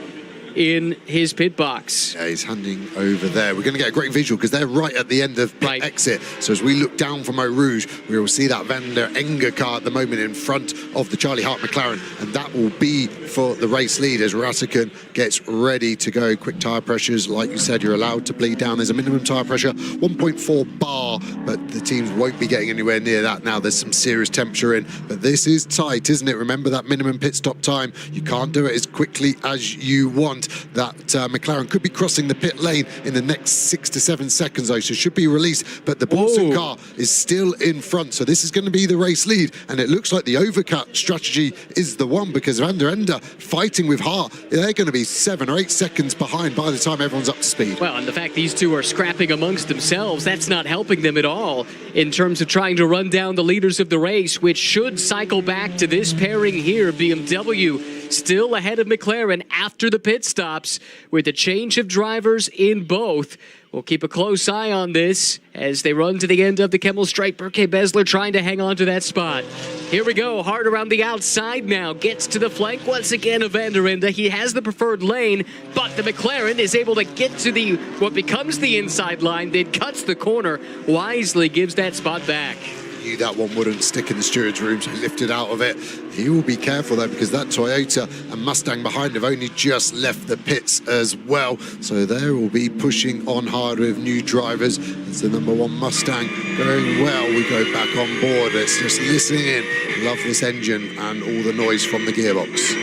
in his pit box. Yeah, he's handing over there. We're going to get a great visual because they're right at the end of pit exit. So as we look down from Eau Rouge, we will see that Van der Ende car at the moment in front of the Charlie Hart McLaren, and that will be for the race lead as Ratican gets ready to go. Quick tyre pressures, like you said, you're allowed to bleed down. There's a minimum tyre pressure, 1.4 bar, but the teams won't be getting anywhere near that now. There's some serious temperature in, but this is tight, isn't it? Remember that minimum pit stop time. You can't do it as quickly as you want. That McLaren could be crossing the pit lane in the next 6 to 7 seconds, though, so should be released, but the Paulson car is still in front, so this is going to be the race lead, and it looks like the overcut strategy is the one, because Van der Ende fighting with Hart, they're going to be 7 or 8 seconds behind by the time everyone's up to speed. Well, and the fact these two are scrapping amongst themselves, that's not helping them at all in terms of trying to run down the leaders of the race, which should cycle back to this pairing here. BMW still ahead of McLaren after the pit stops with a change of drivers in both. We'll keep a close eye on this as they run to the end of the Kemmel Straight. Burke Besler trying to hang on to that spot. Here we go, hard around the outside now. Gets to the flank once again of Van der Ende. He has the preferred lane, but the McLaren is able to get to the what becomes the inside line, then cuts the corner, wisely gives that spot back. Knew that one wouldn't stick in the steward's room, so he lifted out of it. He will be careful though, because that Toyota and Mustang behind have only just left the pits as well, so they will be pushing on hard with new drivers. It's the number 1 Mustang going well. We go back on board. Let's just listen in. Love this engine and all the noise from the gearbox.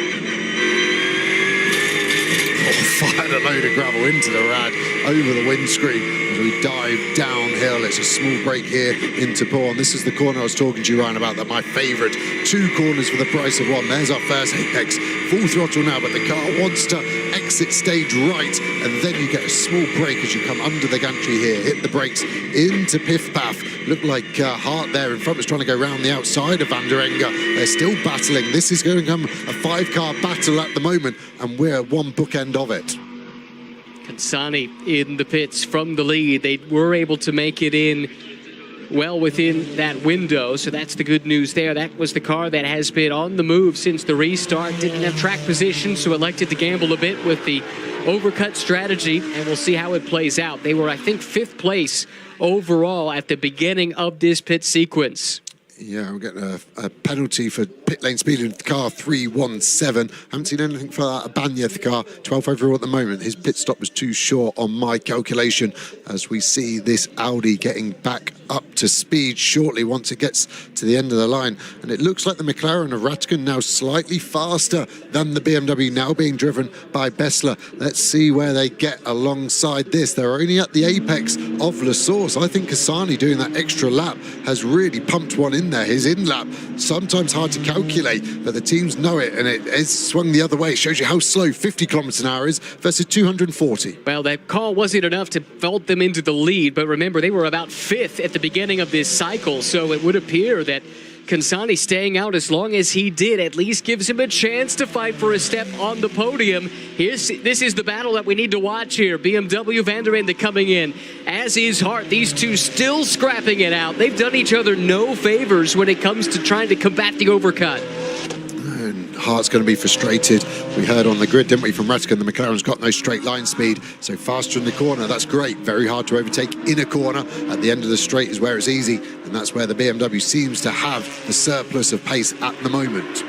Fired a load of gravel into the rad over the windscreen as we dive downhill. It's a small break here into Paul. This is the corner I was talking to you, Ryan, about, that my favourite. 2 corners for the price of 1. There's our first apex. Full throttle now, but the car wants to exit stage right, and then you get a small break as you come under the gantry here. Hit the brakes into Piff Paff. Looked like Hart there in front was trying to go round the outside of Van der Ende. They're still battling. This is going to become a 5-car battle at the moment, and we're at one bookend of it. Kansani in the pits from the lead. They were able to make it in well within that window, so that's the good news there. That was the car that has been on the move since the restart. Didn't have track position, so elected to gamble a bit with the overcut strategy, and we'll see how it plays out. They were, I think, 5th place overall at the beginning of this pit sequence. Yeah, we're getting a penalty for pit lane speed in the car, 317. Haven't seen anything for that Abanyeth car, 12th overall at the moment. His pit stop was too short on my calculation, as we see this Audi getting back up to speed shortly once it gets to the end of the line. And it looks like the McLaren of Ratican now slightly faster than the BMW, now being driven by Besler. Let's see where they get alongside this. They're only at the apex of La Source. I think Kansani doing that extra lap has really pumped one in there. His in-lap, sometimes hard to calculate, but the teams know it, and it is swung the other way. It shows you how slow 50 kilometers an hour is versus 240. Well, that call wasn't enough to vault them into the lead, but remember, they were about 5th at the beginning of this cycle, so it would appear that Kansani staying out as long as he did at least gives him a chance to fight for a step on the podium. This is the battle that we need to watch here. BMW, Van der Ende coming in, as is Hart. These two still scrapping it out. They've done each other no favors when it comes to trying to combat the overcut. And Hart's going to be frustrated. We heard on the grid, didn't we, from Ratican, the McLaren's got no straight line speed, so faster in the corner, that's great. Very hard to overtake in a corner. At the end of the straight is where it's easy, and that's where the BMW seems to have the surplus of pace at the moment.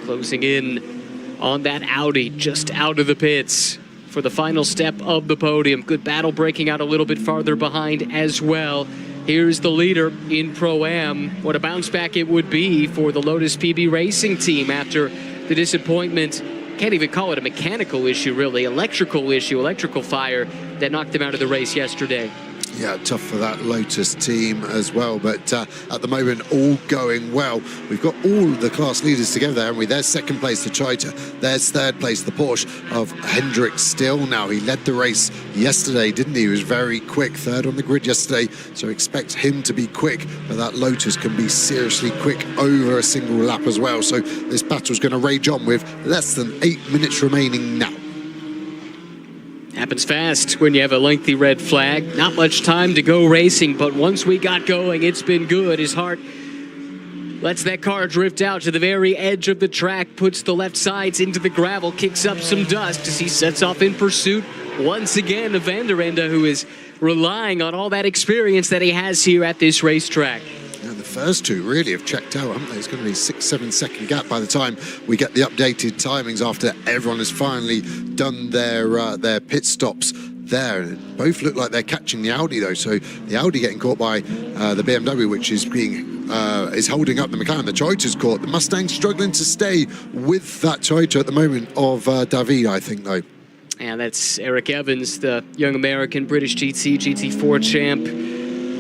Closing in on that Audi, just out of the pits for the final step of the podium. Good battle breaking out a little bit farther behind as well. Here's the leader in Pro-Am. What a bounce back it would be for the Lotus PB Racing team after the disappointment. Can't even call it a mechanical issue, really. Electrical fire that knocked them out of the race yesterday. Yeah, tough for that Lotus team as well, but at the moment, all going well. We've got all the class leaders together, haven't we? There's second place, the Chita. There's third place, the Porsche of Hendrik Still now. He led the race yesterday, didn't he? He was very quick, third on the grid yesterday, so expect him to be quick, but that Lotus can be seriously quick over a single lap as well. So this battle's going to rage on with less than 8 minutes remaining now. Happens fast when you have a lengthy red flag. Not much time to go racing, but once we got going, it's been good. His heart lets that car drift out to the very edge of the track, puts the left sides into the gravel, kicks up some dust as he sets off in pursuit once again of Van der Ende, who is relying on all that experience that he has here at this racetrack. And the first two really have checked out, haven't they? It's going to be a 6-7 second gap by the time we get the updated timings after everyone has finally done their pit stops there. Both look like they're catching the Audi though, so the Audi getting caught by the BMW, which is is holding up the McLaren. The Toyota's caught. The Mustang struggling to stay with that Toyota at the moment of David, I think, though. And that's Eric Evans, the young American British GT4 champ,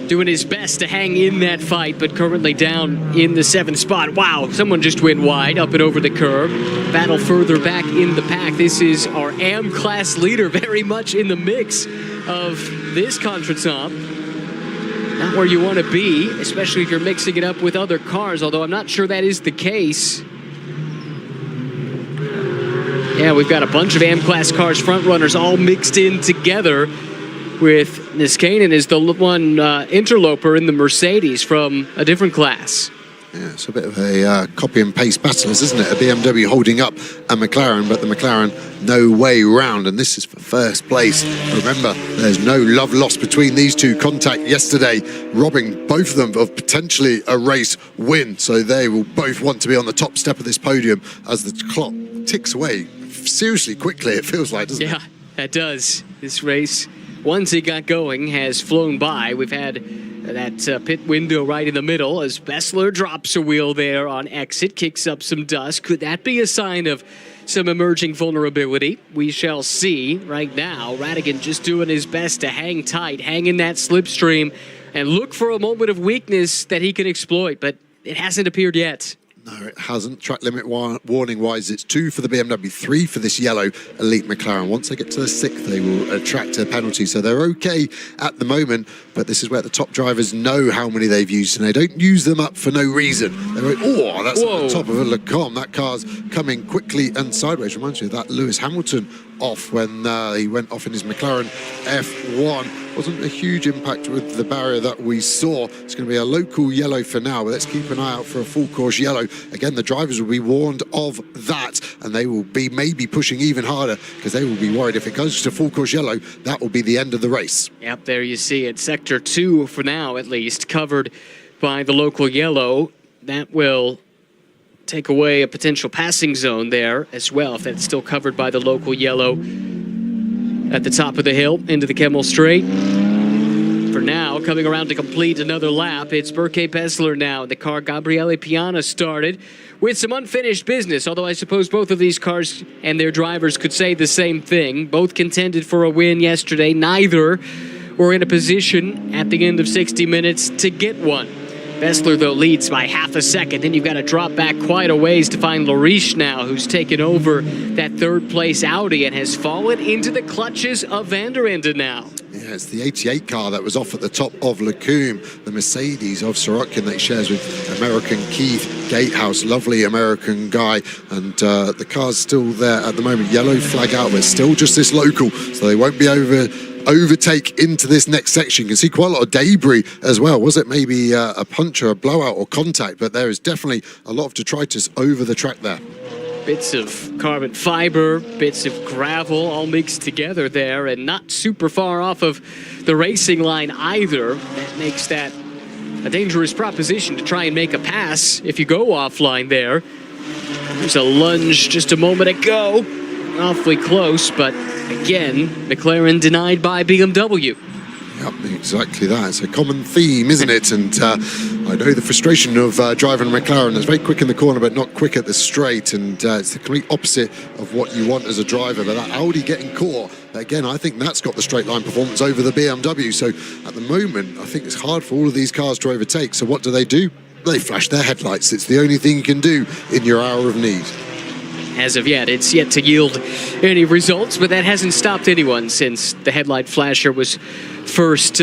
doing his best to hang in that fight, but currently down in the 7th spot. Wow, someone just went wide up and over the curb. Battle further back in the pack. This is our AM class leader, very much in the mix of this contretemps. Not where you want to be, especially if you're mixing it up with other cars, although I'm not sure that is the case. Yeah, we've got a bunch of AM class cars, front runners, all mixed in together, with Niskanen is the one interloper in the Mercedes from a different class. Yeah, it's a bit of a copy and paste battle, isn't it? A BMW holding up a McLaren, but the McLaren no way round, and this is for first place. Remember, there's no love lost between these two. Contact yesterday, robbing both of them of potentially a race win, so they will both want to be on the top step of this podium as the clock ticks away seriously quickly, it feels like, doesn't it? Yeah, that does. This race, once it got going, has flown by. We've had that pit window right in the middle as Bessler drops a wheel there on exit, kicks up some dust. Could that be a sign of some emerging vulnerability? We shall see. Right now, Radigan just doing his best to hang tight, hang in that slipstream, and look for a moment of weakness that he can exploit, but it hasn't appeared yet. No, it hasn't. Track limit warning-wise, it's 2 for the BMW, 3 for this yellow elite McLaren. Once they get to the 6th, they will attract a penalty. So they're okay at the moment, but this is where the top drivers know how many they've used, and they don't use them up for no reason. They're like, oh, that's at the top of a Lecom. That car's coming quickly and sideways. Reminds me of that Lewis Hamilton off when he went off in his McLaren F1. Wasn't a huge impact with the barrier that we saw. It's going to be a local yellow for now, but let's keep an eye out for a full course yellow. Again, the drivers will be warned of that, and they will be maybe pushing even harder because they will be worried if it goes to full course yellow, that will be the end of the race. Yep, there you see it. Sector 2 for now, at least, covered by the local yellow. That will take away a potential passing zone there as well, if that's still covered by the local yellow. At the top of the hill into the Kemmel Straight. For now, coming around to complete another lap, it's Berke Bessler now. The car Gabriele Piana started with some unfinished business, although I suppose both of these cars and their drivers could say the same thing. Both contended for a win yesterday. Neither were in a position at the end of 60 minutes to get one. Bessler, though, leads by half a second. Then you've got to drop back quite a ways to find Lariche now, who's taken over that third-place Audi and has fallen into the clutches of Van der Ende now. Yeah, it's the 88 car that was off at the top of Lecombe, the Mercedes of Sorokin that he shares with American Keith Gatehouse, lovely American guy, and the car's still there at the moment. Yellow flag out, but still just this local, so they won't be overtake into this next section. You can see quite a lot of debris as well. Was it maybe a punch or a blowout or contact? But there is definitely a lot of detritus over the track there. Bits of carbon fiber, bits of gravel, all mixed together there, and not super far off of the racing line either. That makes that a dangerous proposition to try and make a pass if you go offline there. There's a lunge just a moment ago. Awfully close, but again, McLaren denied by BMW. Yeah, Yep, exactly that. It's a common theme, isn't it? And I know the frustration of driving a McLaren that's very quick in the corner but not quick at the straight, and it's the complete opposite of what you want as a driver. But that Audi getting caught, again, I think that's got the straight line performance over the BMW. So at the moment, I think it's hard for all of these cars to overtake. So what do? They flash their headlights. It's the only thing you can do in your hour of need. As of yet, it's yet to yield any results, but that hasn't stopped anyone since the headlight flasher was first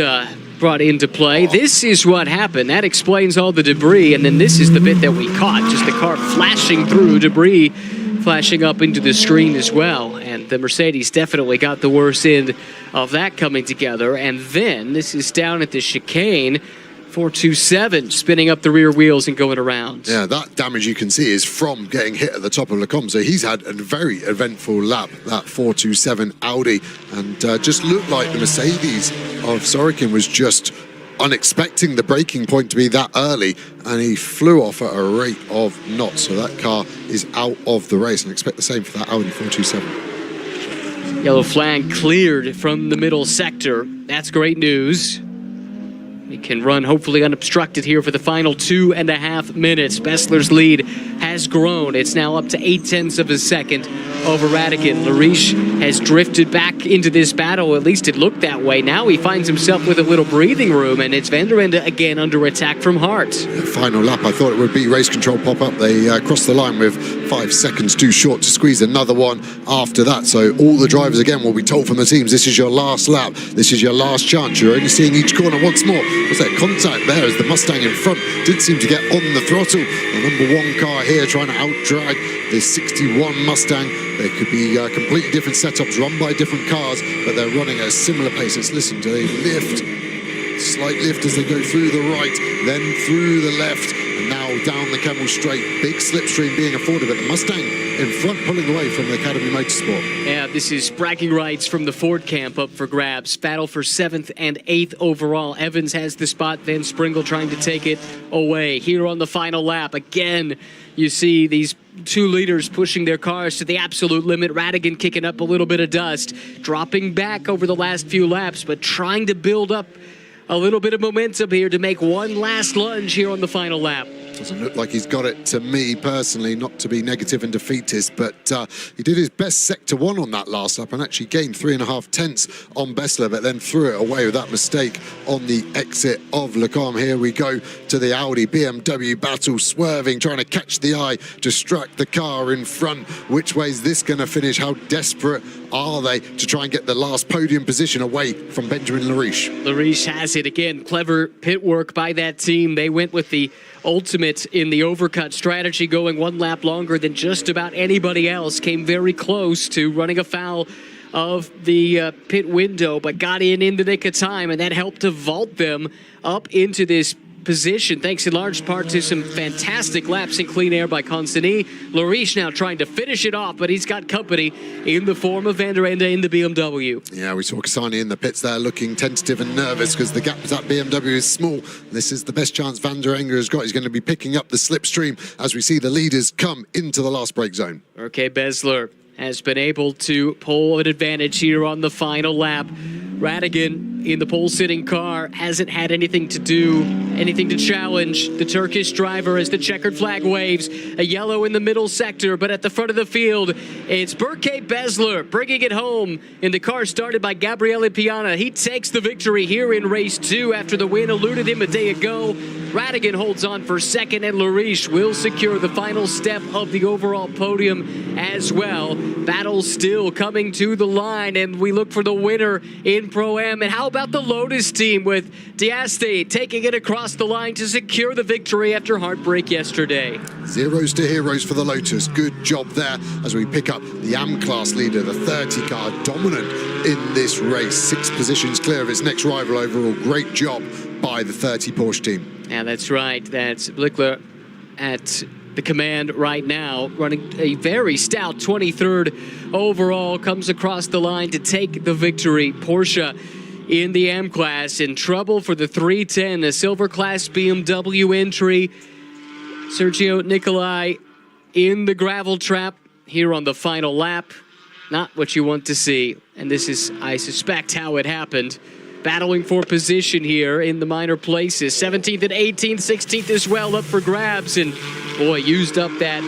brought into play. This is what happened. That explains all the debris, and then this is the bit that we caught, just the car flashing through, debris flashing up into the screen as well. And the Mercedes definitely got the worst end of that coming together. And then this is down at the chicane. 427 spinning up the rear wheels and going around. Yeah, that damage you can see is from getting hit at the top of Le Combe. So he's had a very eventful lap, that 427 Audi, and just looked like the Mercedes of Sorokin was just unexpecting the braking point to be that early, and he flew off at a rate of knots. So that car is out of the race, and expect the same for that Audi 427. Yellow flag cleared from the middle sector. That's great news. He can run hopefully unobstructed here for the final 2.5 minutes. Bessler's lead has grown. It's now up to 0.8 of a second over Radigan. Lariche has drifted back into this battle. At least it looked that way. Now he finds himself with a little breathing room, and it's Van der Ende again under attack from Hart. Final lap, I thought it would be race control pop-up. They crossed the line with 5 seconds too short to squeeze another one after that. So all the drivers again will be told from the teams, this is your last lap. This is your last chance. You're only seeing each corner once more. Was there contact there as the Mustang in front did seem to get on the throttle? The number 1 car here trying to out-drag the 61 Mustang. There could be completely different setups run by different cars, but they're running at a similar pace. Let's listen to a lift. Slight lift as they go through the right, then through the left, and now down the Kemmel Straight. Big slipstream being afforded, but the Mustang in front pulling away from the Academy Motorsport. Yeah, this is bragging rights from the Ford camp up for grabs. Battle for 7th and 8th overall. Evans has the spot, Van Springle trying to take it away. Here on the final lap, again, you see these 2 leaders pushing their cars to the absolute limit. Radigan kicking up a little bit of dust, dropping back over the last few laps, but trying to build up a little bit of momentum here to make one last lunge here on the final lap. Doesn't look like he's got it to me personally, not to be negative and defeatist, but he did his best sector 1 on that last lap and actually gained 3.5 tenths on Bessler, but then threw it away with that mistake on the exit of Le Combe. Here we go to the Audi BMW battle, swerving, trying to catch the eye, distract the car in front. Which way is this going to finish? How desperate are they to try and get the last podium position away from Benjamin Lariche? Lariche has it again. Clever pit work by that team. They went with the ultimate in the overcut strategy, going 1 lap longer than just about anybody else. Came very close to running afoul of the pit window, but got in the nick of time, and that helped to vault them up into this position, thanks in large part to some fantastic laps in clean air by Constantini. Lariche now trying to finish it off, but he's got company in the form of Van der Ende in the BMW. Yeah, we saw Cassani in the pits there looking tentative and nervous because the gap with that BMW is small. This is the best chance Van der Ende has got. He's going to be picking up the slipstream as we see the leaders come into the last break zone. Okay, Bessler has been able to pull an advantage here on the final lap. Radigan in the pole-sitting car hasn't had anything to challenge the Turkish driver as the checkered flag waves. A yellow in the middle sector, but at the front of the field, it's Berke Bessler bringing it home in the car started by Gabriele Piana. He takes the victory here in race 2 after the win eluded him a day ago. Radigan holds on for 2nd, and Lariche will secure the final step of the overall podium as well. Battle still coming to the line, and we look for the winner in Pro-Am. And how about the Lotus team with Diaste taking it across the line to secure the victory after heartbreak yesterday? 0s to heroes for the Lotus. Good job there as we pick up the AM class leader, the 30 car, dominant in this race. 6 positions clear of its next rival overall. Great job by the 30 Porsche team. Yeah, that's right. That's Blickler at the command right now, running a very stout 23rd overall, comes across the line to take the victory. Porsche in the AM class in trouble for the 310, a silver class BMW entry. Sergio Nicolai in the gravel trap here on the final lap. Not what you want to see, and this is, I suspect, how it happened. battling for position here in the minor places. 17th and 18th, 16th as well up for grabs. And boy, used up that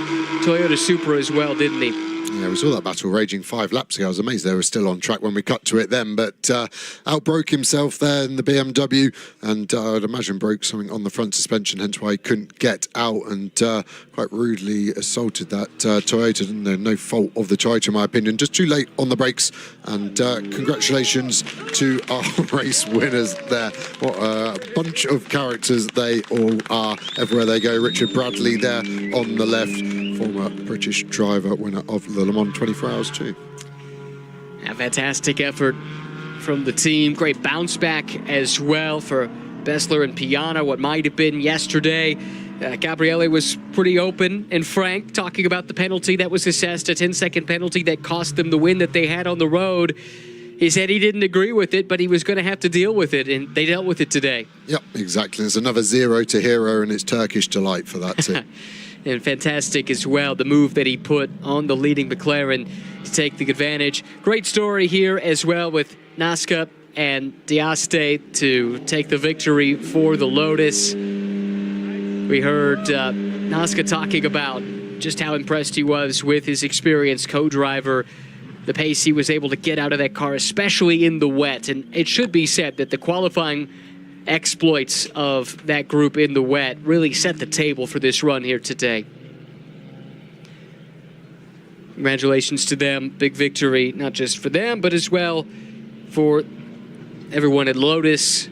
Toyota Supra as well, didn't he? Yeah, we saw that battle raging 5 laps ago. I was amazed they were still on track when we cut to it then, but outbroke himself there in the BMW, and I'd imagine broke something on the front suspension, hence why he couldn't get out, and quite rudely assaulted that Toyota, didn't there? No fault of the Toyota, in my opinion. Just too late on the brakes, and congratulations to our race winners there. What a bunch of characters they all are everywhere they go. Richard Bradley there on the left, former British driver, winner of the Le Mans 24 Hours too. A fantastic effort from the team. Great bounce back as well for Bessler and Piana. What might have been yesterday. Gabriele was pretty open and frank, talking about the penalty that was assessed, a 10-second penalty that cost them the win that they had on the road. He said he didn't agree with it, but he was going to have to deal with it, and they dealt with it today. Yep, exactly. There's another 0 to hero, and it's Turkish delight for that too. And fantastic as well, the move that he put on the leading McLaren to take the advantage. Great story here as well with Nasca and D'Aste to take the victory for the Lotus. We heard Nasca talking about just how impressed he was with his experienced co-driver, the pace he was able to get out of that car, especially in the wet. And it should be said that the qualifying exploits of that group in the wet really set the table for this run here today. Congratulations to them. Big victory, not just for them, but as well for everyone at Lotus.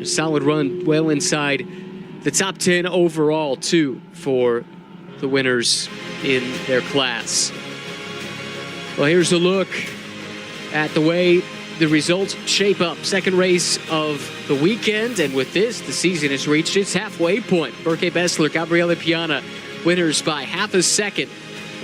A solid run, well inside the top 10 overall, too, for the winners in their class. Well, here's a look at the way the results shape up. Second race of the weekend, and with this, the season has reached its halfway point. Berke Bessler, Gabriele Piana, winners by half a second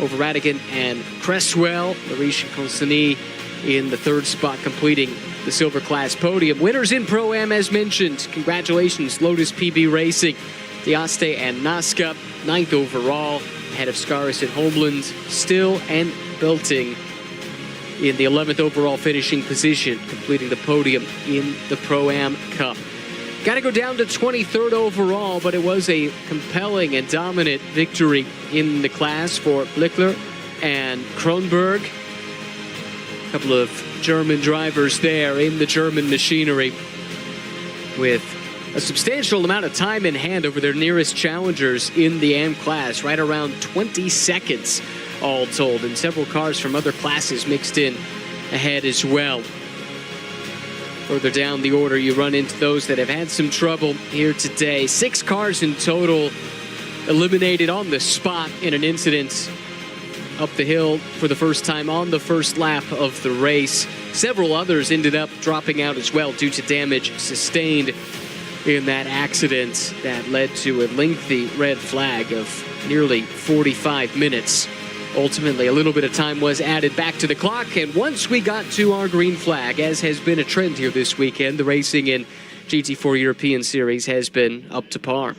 over Radigan and Cresswell. Lariche Consani in the third spot, completing the silver class podium. Winners in Pro-Am, as mentioned. Congratulations, Lotus PB Racing, D'Aste and Nasca, 9th overall, ahead of Scaris and Homeland, Still and Belting in the 11th overall finishing position, completing the podium in the Pro-Am Cup. Got to go down to 23rd overall, but it was a compelling and dominant victory in the class for Blickler and Kronberg. A couple of German drivers there in the German machinery with a substantial amount of time in hand over their nearest challengers in the AM class, right around 20 seconds all told, and several cars from other classes mixed in ahead as well. Further down the order, you run into those that have had some trouble here today. 6 cars in total eliminated on the spot in an incident up the hill for the first time on the first lap of the race. Several others ended up dropping out as well due to damage sustained in that accident that led to a lengthy red flag of nearly 45 minutes. Ultimately, a little bit of time was added back to the clock, and once we got to our green flag, as has been a trend here this weekend, the racing in GT4 European Series has been up to par.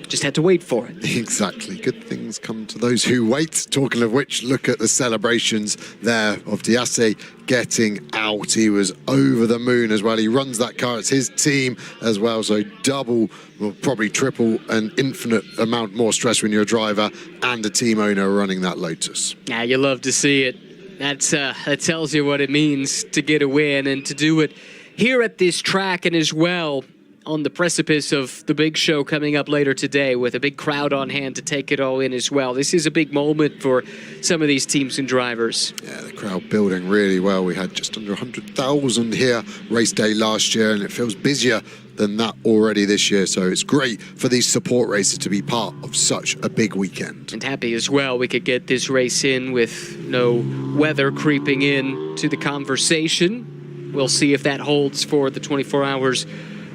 Just had to wait for it. Exactly. Good things come to those who wait. Talking of which, look at the celebrations there of D'Aste getting out. He was over the moon as well. He runs that car. It's his team as well. So double, well, probably triple, an infinite amount more stress when you're a driver and a team owner running that Lotus. Yeah, you love to see it. That tells you what it means to get a win and to do it here at this track, and as well on the precipice of the big show coming up later today with a big crowd on hand to take it all in as well. This is a big moment for some of these teams and drivers. Yeah, the crowd building really well. We had just under 100,000 here race day last year, and it feels busier than that already this year. So it's great for these support races to be part of such a big weekend. And happy as well we could get this race in with no weather creeping in to the conversation. We'll see if that holds for the 24 hours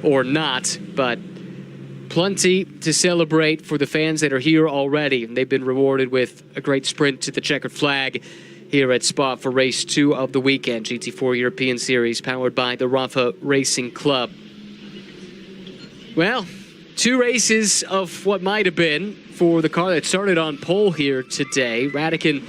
or not, but plenty to celebrate for the fans that are here already. They've been rewarded with a great sprint to the checkered flag here at Spa for race 2 of the weekend, GT4 European Series, powered by the Rafa Racing Club. Well, 2 races of what might have been for the car that started on pole here today. Radican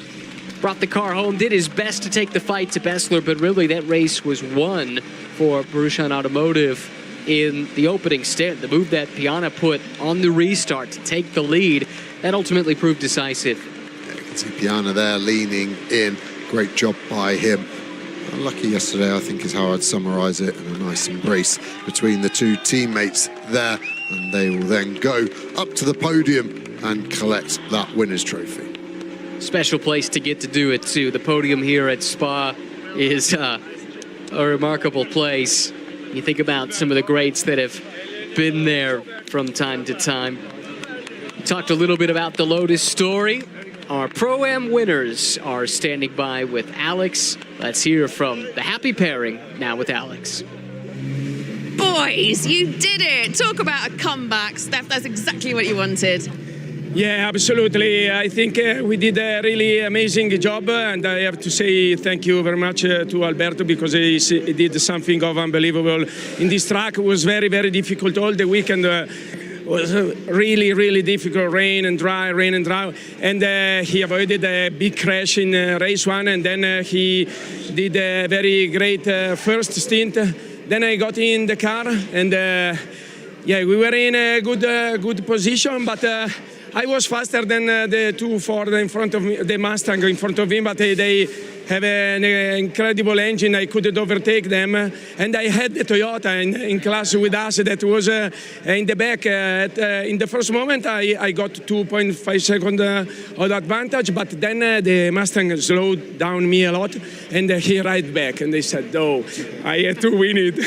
brought the car home, did his best to take the fight to Bessler, but really that race was won for Borussia Automotive in the opening stint. The move that Piana put on the restart to take the lead, that ultimately proved decisive. Yeah, you can see Piana there leaning in. Great job by him. Unlucky yesterday, I think, is how I'd summarise it, and a nice embrace between the two teammates there, and they will then go up to the podium and collect that winner's trophy. Special place to get to do it too. The podium here at Spa is a remarkable place. You think about some of the greats that have been there from time to time. We talked a little bit about the Lotus story. Our Pro-Am winners are standing by with Alex. Let's hear from the happy pairing now with Alex. Boys, you did it! Talk about a comeback, Steph. That's exactly what you wanted. Yeah, absolutely. I think we did a really amazing job, and I have to say thank you very much to Alberto, because he did something of unbelievable in this track. It was very, very difficult all the weekend. Was really, really difficult, rain and dry, and he avoided a big crash in race one, and then he did a very great first stint. Then I got in the car, and yeah, we were in a good position, but I was faster than the two Ford in front of me, the Mustang in front of him, but they have an incredible engine. I couldn't overtake them, and I had the Toyota in class with us that was in the back. In the first moment, I got 2.5 seconds of advantage, but then the Mustang slowed down me a lot, and he right back, and they said, "Oh, I had to win it."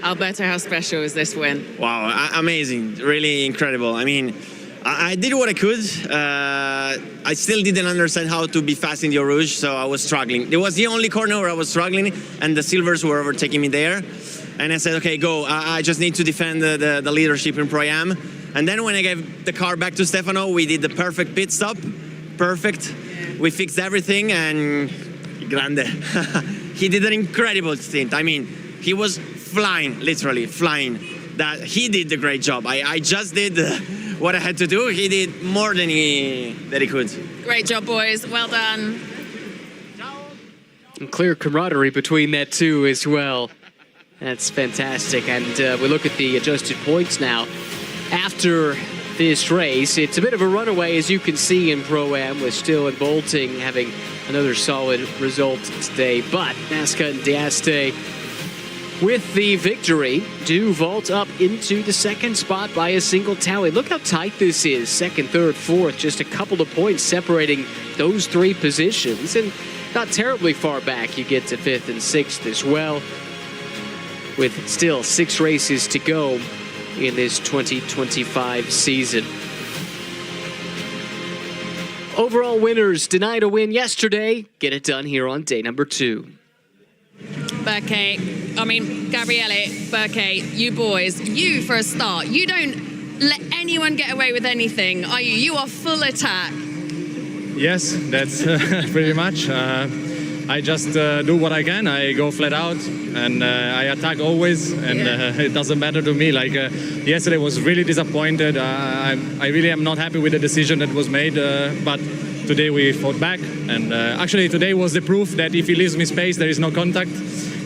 Alberto, how special is this win? Wow, amazing, really incredible. I mean, I did what I could. I still didn't understand how to be fast in the Eau Rouge, so I was struggling. It was the only corner where I was struggling, and the Silvers were overtaking me there. And I said, okay, go. I just need to defend the leadership in Pro-Am. And then when I gave the car back to Stefano, we did the perfect pit stop. Perfect. We fixed everything, and grande. He did an incredible stint. I mean, he was flying, literally flying. That he did a great job. I just did what I had to do. He did more than he could. Great job, boys. Well done. And clear camaraderie between that two as well. That's fantastic. And we look at the adjusted points now. After this race, it's a bit of a runaway, as you can see in Pro-Am, with Still and Bolting having another solid result today. But Nasca and D'Aste, with the victory, do vault up into the second spot by a single tally. Look how tight this is. Second, third, fourth, just a couple of points separating those three positions. And not terribly far back, you get to fifth and sixth as well, with still 6 races to go in this 2025 season. Overall winners denied a win yesterday. Get it done here on day number 2. Gabriele, Burke, you boys, you for a start, you don't let anyone get away with anything, are you? You are full attack. Yes, that's pretty much. I just do what I can. I go flat out, and I attack always, and it doesn't matter to me. Like yesterday was really disappointed. I really am not happy with the decision that was made, but today we fought back, and actually today was the proof that if he leaves me space, there is no contact.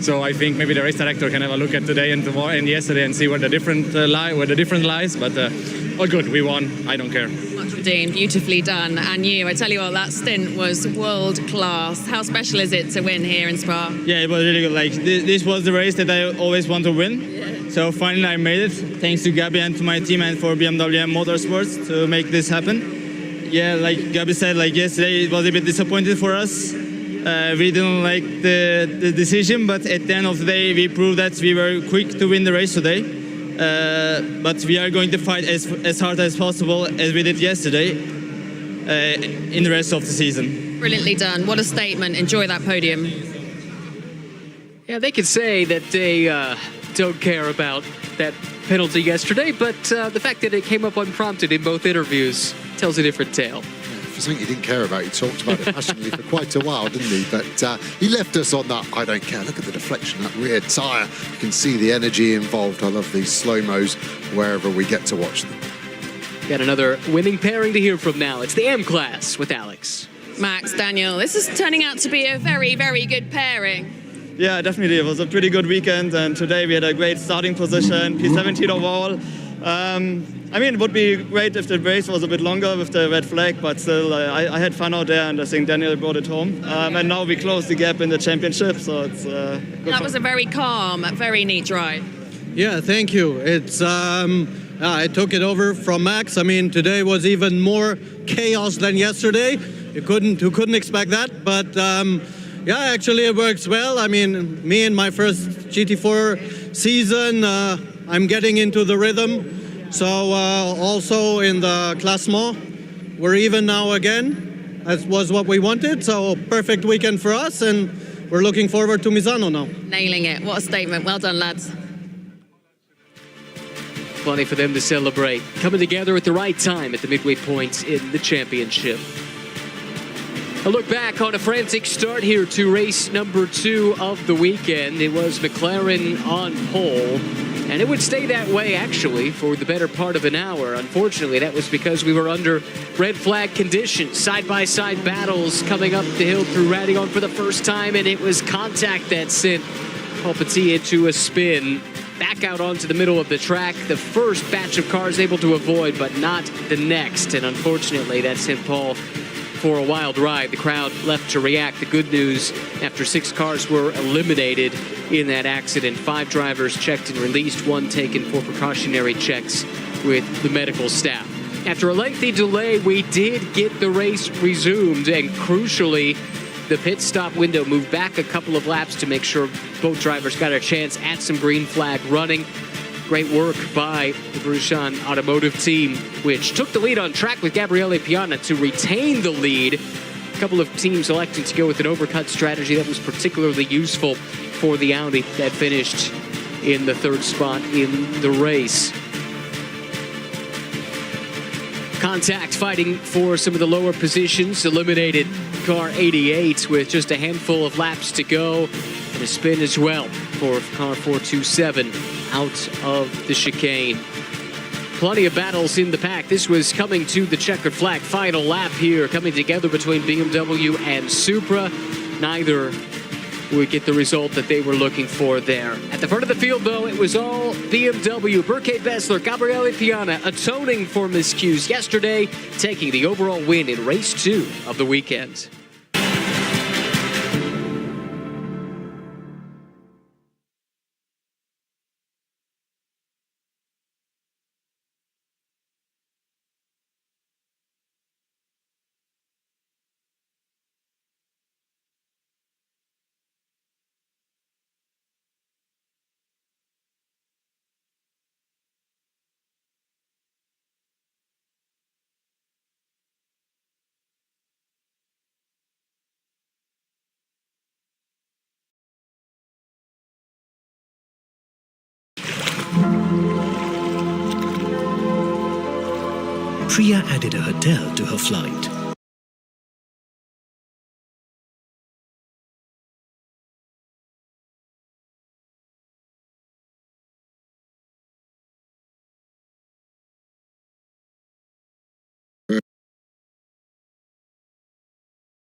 So I think maybe the race director can have a look at today and tomorrow and yesterday and see where the difference lies. But all good, we won. I don't care. Much redeemed, beautifully done. And you, I tell you what, that stint was world class. How special is it to win here in Spa? Yeah, it was really good. Like this was the race that I always want to win. Yeah. So finally I made it. Thanks to Gabi and to my team and for BMW Motorsports to make this happen. Yeah, like Gabi said, like yesterday it was a bit disappointing for us. We didn't like the decision, but at the end of the day, we proved that we were quick to win the race today. But we are going to fight as hard as possible as we did yesterday in the rest of the season. Brilliantly done. What a statement. Enjoy that podium. Yeah, they could say that they don't care about that penalty yesterday, but the fact that it came up unprompted in both interviews tells a different tale. For something he didn't care about, he talked about it passionately for quite a while, didn't he? But he left us on that, I don't care. Look at the deflection, that rear tyre. You can see the energy involved. I love these slow-mos wherever we get to watch them. Got another winning pairing to hear from now. It's the M class with Alex. Max, Daniel, this is turning out to be a very, very good pairing. Yeah, definitely. It was a pretty good weekend, and today we had a great starting position, P17 overall. I mean, it would be great if the race was a bit longer with the red flag, but still, I had fun out there, and I think Daniel brought it home. And now we close the gap in the championship, so it's good. That was a very calm, very neat ride. Yeah, thank you. It's I took it over from Max. I mean, today was even more chaos than yesterday. You couldn't expect that, but yeah, actually it works well. I mean, me in my first GT4 season, I'm getting into the rhythm. So also in the classement, we're even now again. That was what we wanted. So perfect weekend for us, and we're looking forward to Misano now. Nailing it. What a statement. Well done, lads. Plenty for them to celebrate. Coming together at the right time at the midway point in the championship. A look back on a frantic start here to race number 2 of the weekend. It was McLaren on pole, and it would stay that way actually for the better part of an hour. Unfortunately, that was because we were under red flag conditions, side-by-side battles coming up the hill through Radillon for the first time, and it was contact that sent Paul Petit into a spin. Back out onto the middle of the track. The first batch of cars able to avoid, but not the next. And unfortunately, that sent Paul for a wild ride. The crowd left to react. The good news, after 6 cars were eliminated in that accident, 5 drivers checked and released, 1 taken for precautionary checks with the medical staff. After a lengthy delay, we did get the race resumed, and crucially, the pit stop window moved back a couple of laps to make sure both drivers got a chance at some green flag running. Great work by the Grosjean automotive team, which took the lead on track with Gabriele Piana to retain the lead. A couple of teams electing to go with an overcut strategy that was particularly useful for the Audi that finished in the 3rd spot in the race. Contact fighting for some of the lower positions, eliminated car 88 with just a handful of laps to go, and a spin as well for car 427 out of the chicane. Plenty of battles in the pack. This was coming to the checkered flag. Final lap here, coming together between BMW and Supra. Neither would get the result that they were looking for there. At the front of the field, though, it was all BMW. Burke Bessler, Gabriele Piana atoning for miscues yesterday, taking the overall win in race 2 of the weekend. Priya added a hotel to her flight.